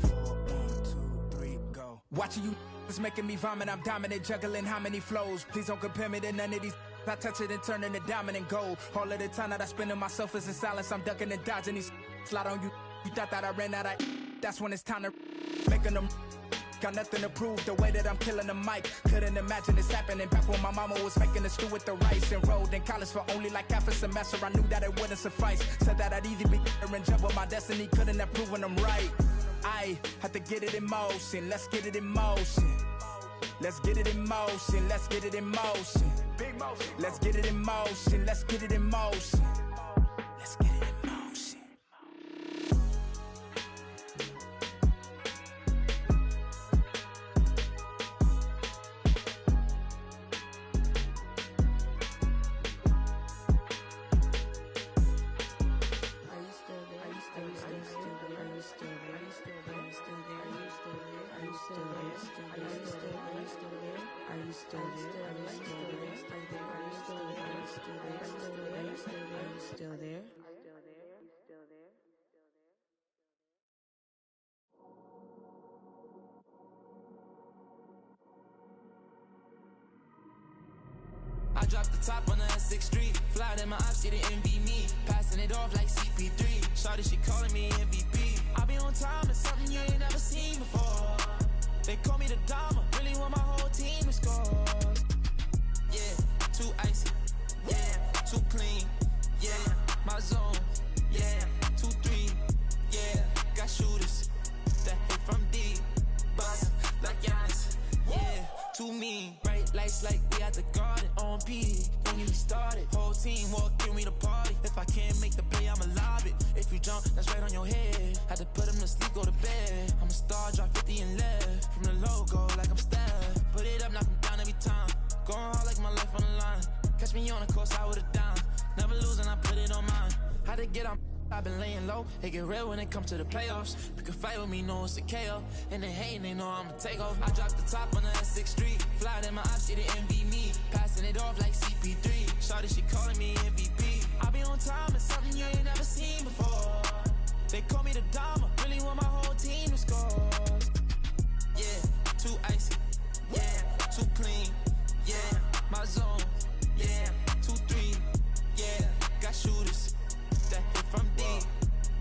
3, 4, 1, 2, 3, go. Watching you is making me vomit, I'm dominant, juggling how many flows. Please don't compare me to none of these. I touch it and turn into dominant gold. All of the time that I spend on myself is in silence. I'm ducking and dodging these. Slide on you. You thought that I ran out of. That's when it's time to making them. Got nothing to prove the way that I'm killing the mic. Couldn't imagine this happening back when my mama was making the stew with the rice. Enrolled in college for only like half a semester. I knew that it wouldn't suffice. Said that I'd either be in jump with my destiny. Couldn't have proven them right. I had to get it in motion. Let's get it in motion. Let's get it in motion. Let's get it in motion. Let's get it in motion. Let's get it in motion. Let's get it in motion. I dropped the top on the S6 Street. Fly in my ops, she didn't envy me. Passing it off like CP3. Shawty, she calling me MVP. I be on time, it's something you ain't never seen before. They call me the Dama, really want my whole team to score. Yeah, too icy. Yeah, too clean. Yeah, my zone. Yeah, 2-3. Yeah, got shooters that hit from deep. Bust like Giannis. Yeah, too mean. Bright lights like we at the garden. On P, don't get me started. Whole team walk in me the party. If I can't make the play, I'ma lob it. If you jump, that's right on your head. Had to put him to sleep, go to bed. I'm a star, drop 50 and left. From the logo, like I'm Steph. Put it up, knock him down every time. Going hard like my life on the line. Catch me on the course, I would've down. Never losing, I put it on mine. Had to get on. I've been laying low, it get real when it comes to the playoffs. You can fight with me, know it's a KO. And they hating, they know I'ma take off. I dropped the top on the S6 Street. Fly in my ops, she didn't envy me. Passing it off like CP3. Shawty, she calling me MVP. I be on time, it's something you ain't never seen before. They call me the Dama, really want my whole team to score. Yeah, too icy. Yeah, too clean. Yeah, my zone. Yeah, 2-3. Yeah, got shooters that hit from deep.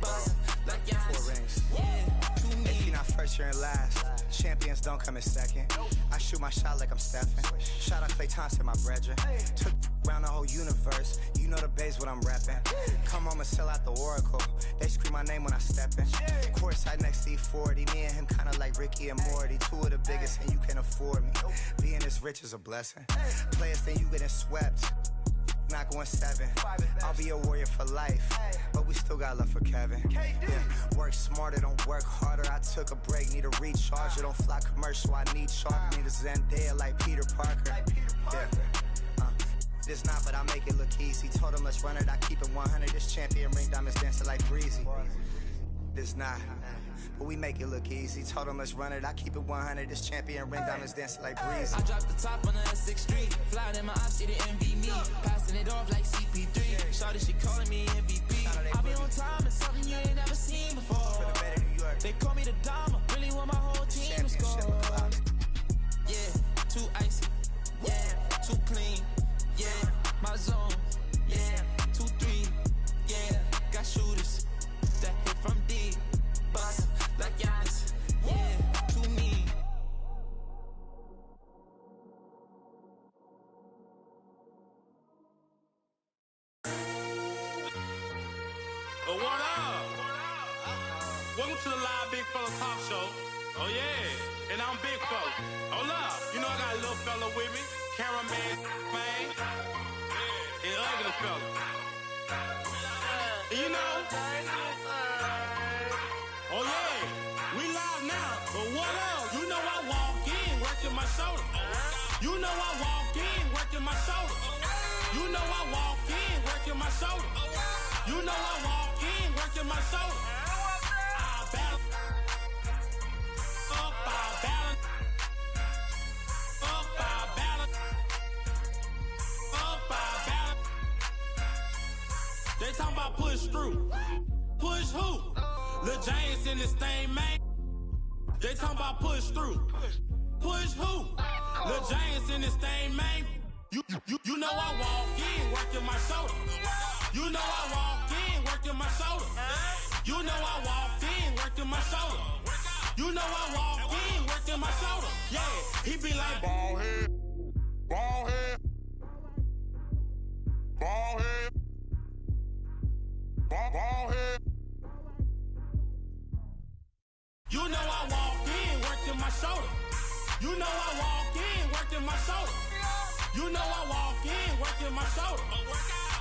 Bust like Giannis. Yeah, too mean. If you're not first, you're in last. Champions don't come in second. I shoot my shot like I'm Stephen. Shout out Klay Thompson, my brethren. Took around the whole universe. You know the base what I'm reppin'. Come home and sell out the Oracle. They scream my name when I step in. Courtside next to E40. Me and him kinda like Ricky and Morty. Two of the biggest and you can afford me. Being this rich is a blessing. Players think you getting swept. not going 7. I'll be a warrior for life, but we still got love for Kevin. Yeah, work smarter, don't work harder. I took a break, need a recharger. Don't fly commercial, I need charter. Need a Zendaya like Peter Parker. Yeah. This not, but I make it look easy. Told him let's run it, I keep it 100. This champion ring diamonds dancing like breezy. This not, but we make it look easy. Told him let's run it, I keep it 100. This champion ring diamonds dancing like breezy. I dropped the top on the S6 Street. Flying in my ops, she didn't envy me. Passing it off like CP3. Shawty, she calling me MVP. I be on time, it's something you ain't never seen before. They call me the Dama, really want my whole team to score. Yeah, too icy. Yeah, too clean. Yeah, my zone. Yeah, 2-3. Yeah, got shooters that hit from deep. Bust like Giannis. Yeah, too mean. What up? Welcome to the live Big Fella Talk Show. Oh yeah, and I'm Big Fella. Hold up, you know I got a little fella with me, cameraman, man, and ugly fella. And you know, oh yeah, we live now. But what up? You know I walk in working my shoulder. You know I walk in working my shoulder. You know I walk in working my shoulder. You know I walk in working my shoulder. I battle up, I balance up, I balance up, I balance. They talking about push through. Push who? Lil James in this thing, man. They talking about push through. Push who? Lil James in this thing, man. You know I walk in working my shoulder. You know I walk in working my shoulder. You know I walk in working my shoulder. You know I walk in working my shoulder. Yeah, he be like ball head, ball head, ball head, ball head. You know I walk in working my shoulder. You know I walk in working my shoulder. You know I walk in working my shoulder.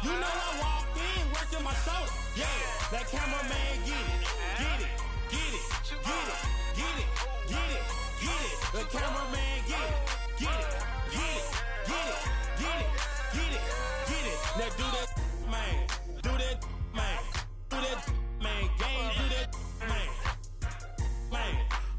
You know I walk in working my shoulder. Yeah, that cameraman get it, get it, get it, get it, get it, get it, get it. The cameraman get it, get it, get it, get it, get it, get it, get it. Now do that, man, do that, man, do that, man, game, do that, man, man,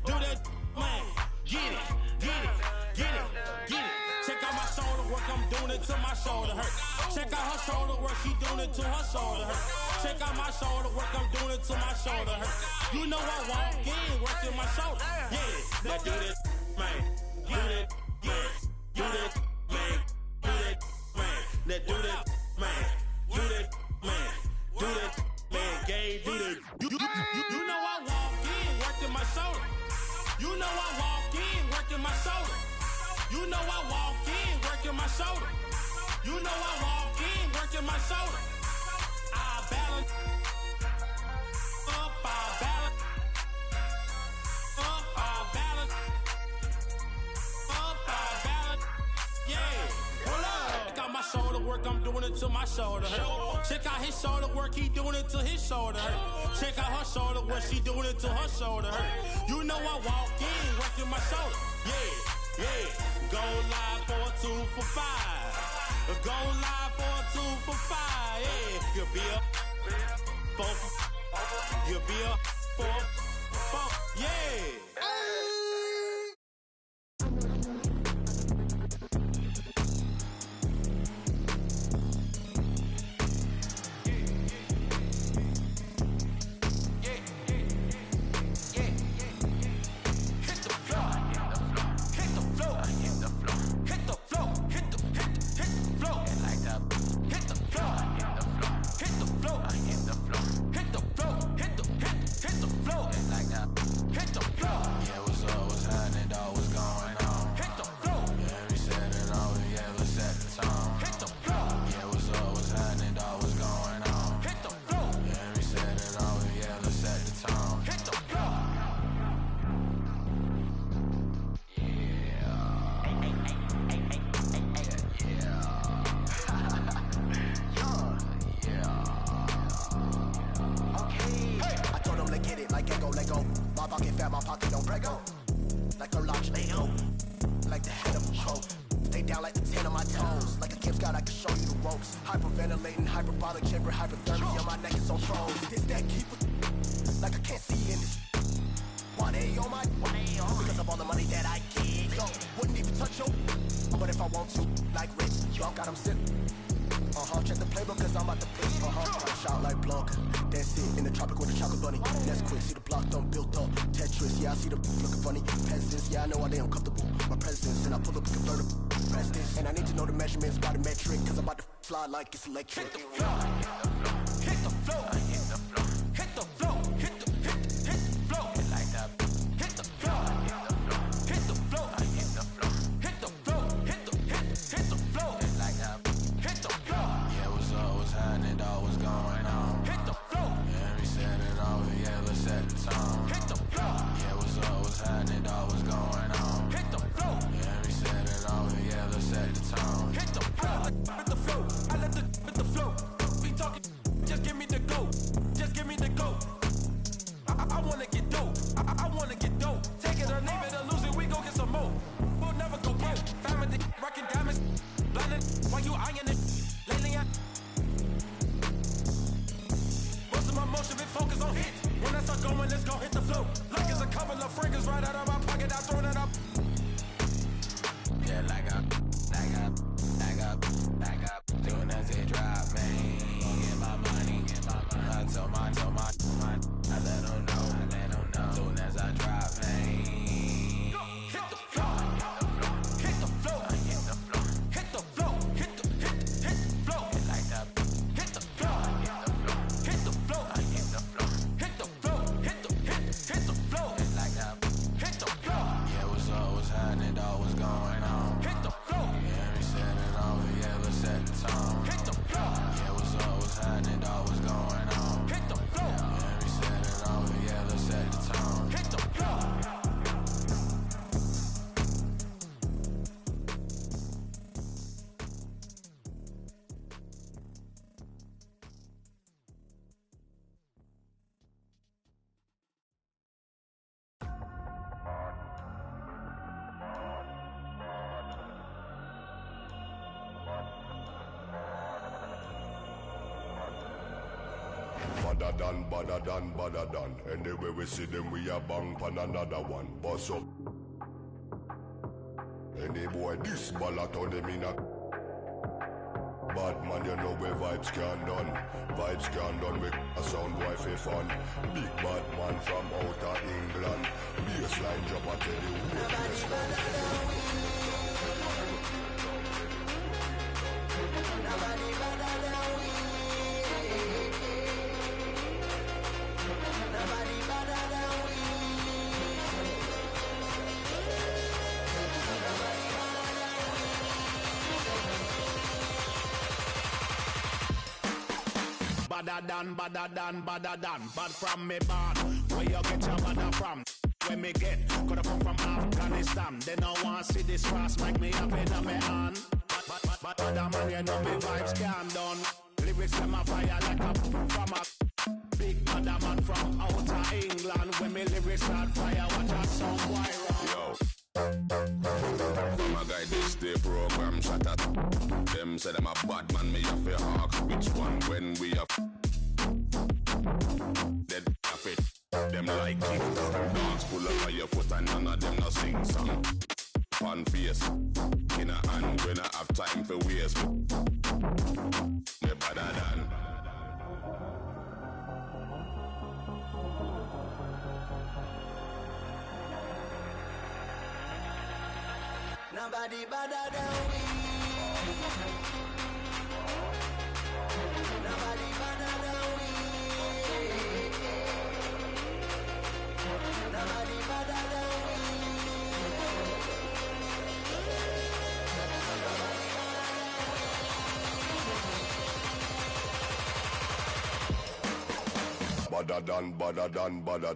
do that, man, get it, get it, get it, get it. Check out my shoulder work, I'm doing it till my shoulder hurt. Check out her shoulder work, she doing it till her shoulder hurt. Check out my shoulder work, I'm doing it till my shoulder hurt. You know I walk in working my shoulder. Yeah, now do that, man. Do that, man. Do that, man. Do that, man. Now do that, man. Do that, man. Do that, man. Game, do that. You know I walk in working my shoulder. You know I walk in working my shoulder. You know I walk in working my shoulder. You know I walk in working my shoulder. I balance up, I balance up, I balance up, I balance. Yeah, hold up. Check out my shoulder work, I'm doing it till my shoulder hurt. Check out his shoulder work, he doing it till his shoulder hurt. Check out her shoulder work, she doing it till her shoulder hurt. You know I walk in working my shoulder. Yeah, yeah. Go live for a 2 for 5. Go live for a 2 for 5. Yeah, you'll be a 4 for, you'll be a 4 for 4. Yeah. Hit the floor. Hyperventilating, hyperbolic chamber, hypothermia. My neck is on froze. This that keeper, like I can't see in this. 1A on my, because of all the money that I get. Yo, wouldn't even touch yo, but if I want to, like Rich, y'all got him sick. Check the playbook cause I'm about to pitch. Try to shout like Blanc. That's it, in the tropic with the chocolate bunny. That's quick, see the block done built up. Tetris, yeah, I see the looking funny. Peasants, yeah, I know I they uncomfortable. My presence, and I pull up a convertible. Presidents, and I need to know the measurements by the metric. Cause I'm about to fly like it's electric. Hit the floor, hit the floor, hit the floor, hit the floor, hit the floor, like that. Hit the floor, hit the floor, hit the floor, hit the floor, hit the floor, like that. Hit the floor. Yeah, what's happening, dog? What's going on? Hit the floor. Yeah, we set it over, yeah, let's set the tone. Hit the floor. Yeah, what's happening, dog? What's going on? Hit the floor. Yeah, we set it over, yeah, let's set the tone. Hit the floor. Hit the floor. I let the flow. We talking, just give me the go. Just give me the go. I wanna get dope. I wanna get dope. Take it or leave it or lose it, we gon' get some more. We'll never go broke. Family, rockin' diamonds, blinding while you eyeing it. Lately, most of my motion been focused on hits. When I start going, let's go hit the flow. Like it's a couple of friggers right out of my pocket, I throw that up. Yeah, like up. Doing as they drop, man. Get my money. I told my. I let them know. Soon as I drop, man. Hit the floor. Hit the floor. Hit the floor. Hit the floor. Hit the floor. Like that. Hit the floor. Hit the floor. Hit the floor. Hit the floor. Hit the floor. Like that. Hit the floor. Yeah, what's happening, dog? What's going on? Hit the floor. Yeah, we set it over, yeah, let's set the tone. Hit the floor. Yeah, what's happening, dog? What's going on? Hit the floor. Yeah, we set it over, yeah, let's set the tone. Hit the floor. Badder done. Anyway we see them, we a bang pan another one. Boss up. Any boy this ballot on them in a bad man, you know where vibes can done. Vibes can done with a sound boy for fun. Big bad man from outer England. Bassline drop, I tell you. Nobody better than we. Nobody better than we. Nobody better than we. Badder than, bad from me bad. Where you get your badder from? Where me get? Coulda come from Afghanistan. They don't want see this cross, make me have it on me hand. But other man, you know me vibes can done. Lyrics them a fire like a from a big other man from outer England. When me lyrics start fire, watch a song boy run. Yo. From a guy this day program shut up. Them say them a bad man, me have to hawk. Which one when we have dead have it. Them like it. Dogs pull up on your foot and none of them no sing song. Fun face in a hand when I have time for waste. Me better than. Nobody better than we. Nobody better than we. Nobody better than we. Badder done. Badder done. Nobody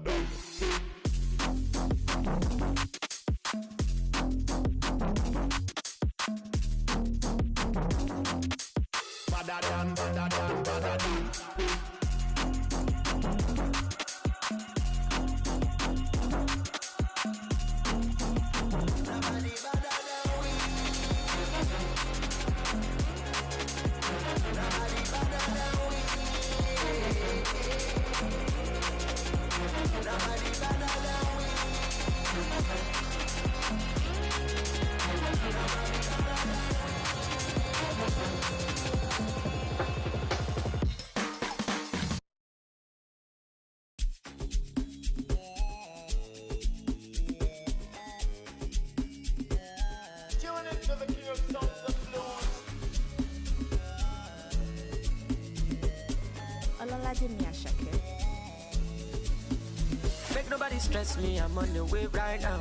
Make nobody stress me, I'm on the way right now.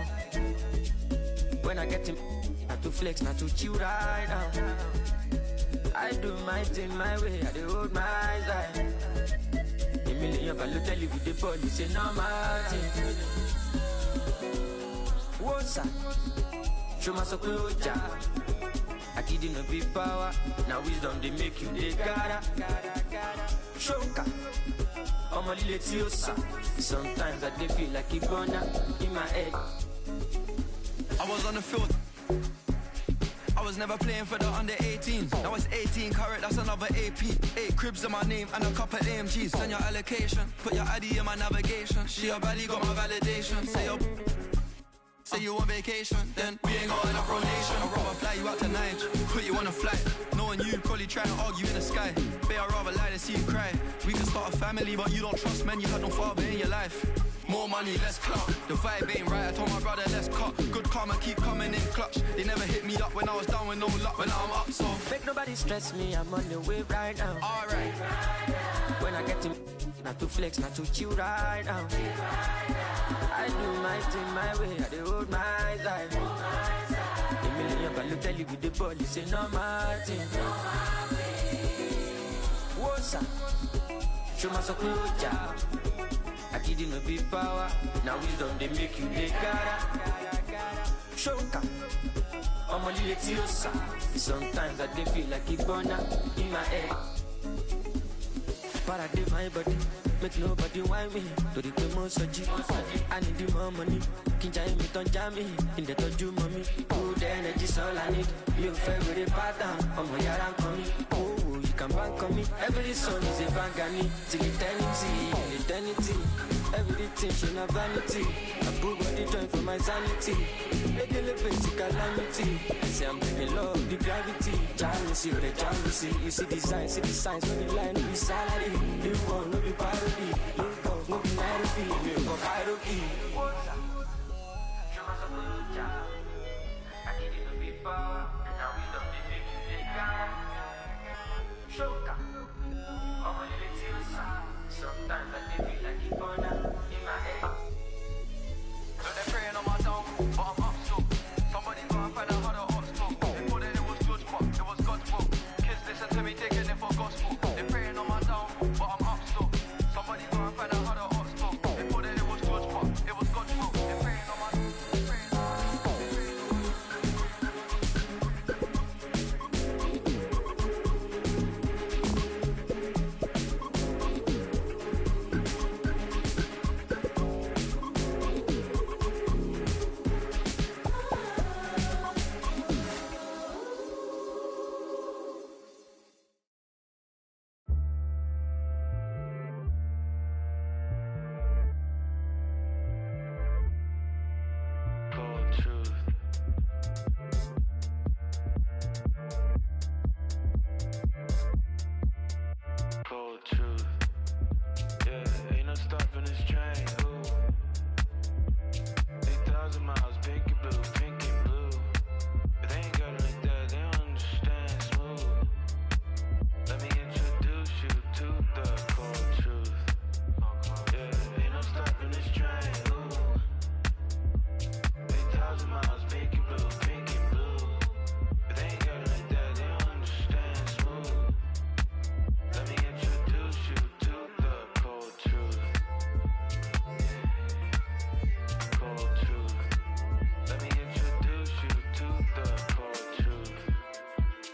When I get him, not to flex, not to chill right now. I do my thing my way, I do hold my side. A million balloons tell you with the police, say no my thing. What's up? Show my support, I give them no big power. Now wisdom they make you they gotta. Shoka, I'm a little sometimes I dey feel like a gunner in my head. I was on the field. I was never playing for the under 18. Now it's 18 carat, that's another AP. 8 cribs in my name and a couple AMGs. Send your allocation, put your ID in my navigation. She a baddie, got my validation. Say you on vacation, then we ain't got enough rotation. I'd rather fly you out tonight, put you on a flight. Knowing you probably try to argue in the sky. Babe, I'd rather lie than see you cry. We can start a family, but you don't trust men, you had no father in your life. More money, less clout. The vibe ain't right, I told my brother, let's cut. Good karma keep coming in clutch. They never hit me up when I was down with no luck. When I'm up, so make nobody stress me, I'm on the way right now. Alright. When I get him, not to flex, not to chill right now. I do my thing my way, I do hold my side. A million balloons tell you with the police, say no my thing. What's up? Show my support, I give them no big power. Now wisdom they make you they gotta. Shoka, I'm a little sometimes I dey feel like a gunner in my head. But I did my body, make nobody whine me. To the most I need the more money. Kinja me don't jam me. In the toju mommy, good energy's all I need. You favorite pattern, I'm a yaran coming. Oh, you can bank on me. Every song is a bangani. Till eternity. Everything she not vanity. I put body joint for my sanity. Make a little basic calamity. Say I'm bringing love, the gravity. Jealousy, the jealousy. You see the signs, when the line be salary. You won't no be parody. You won't no be narrative. You go hierarchy. I give you no big power. Now we don't make you big guy. Shoka. I'm a little sometimes I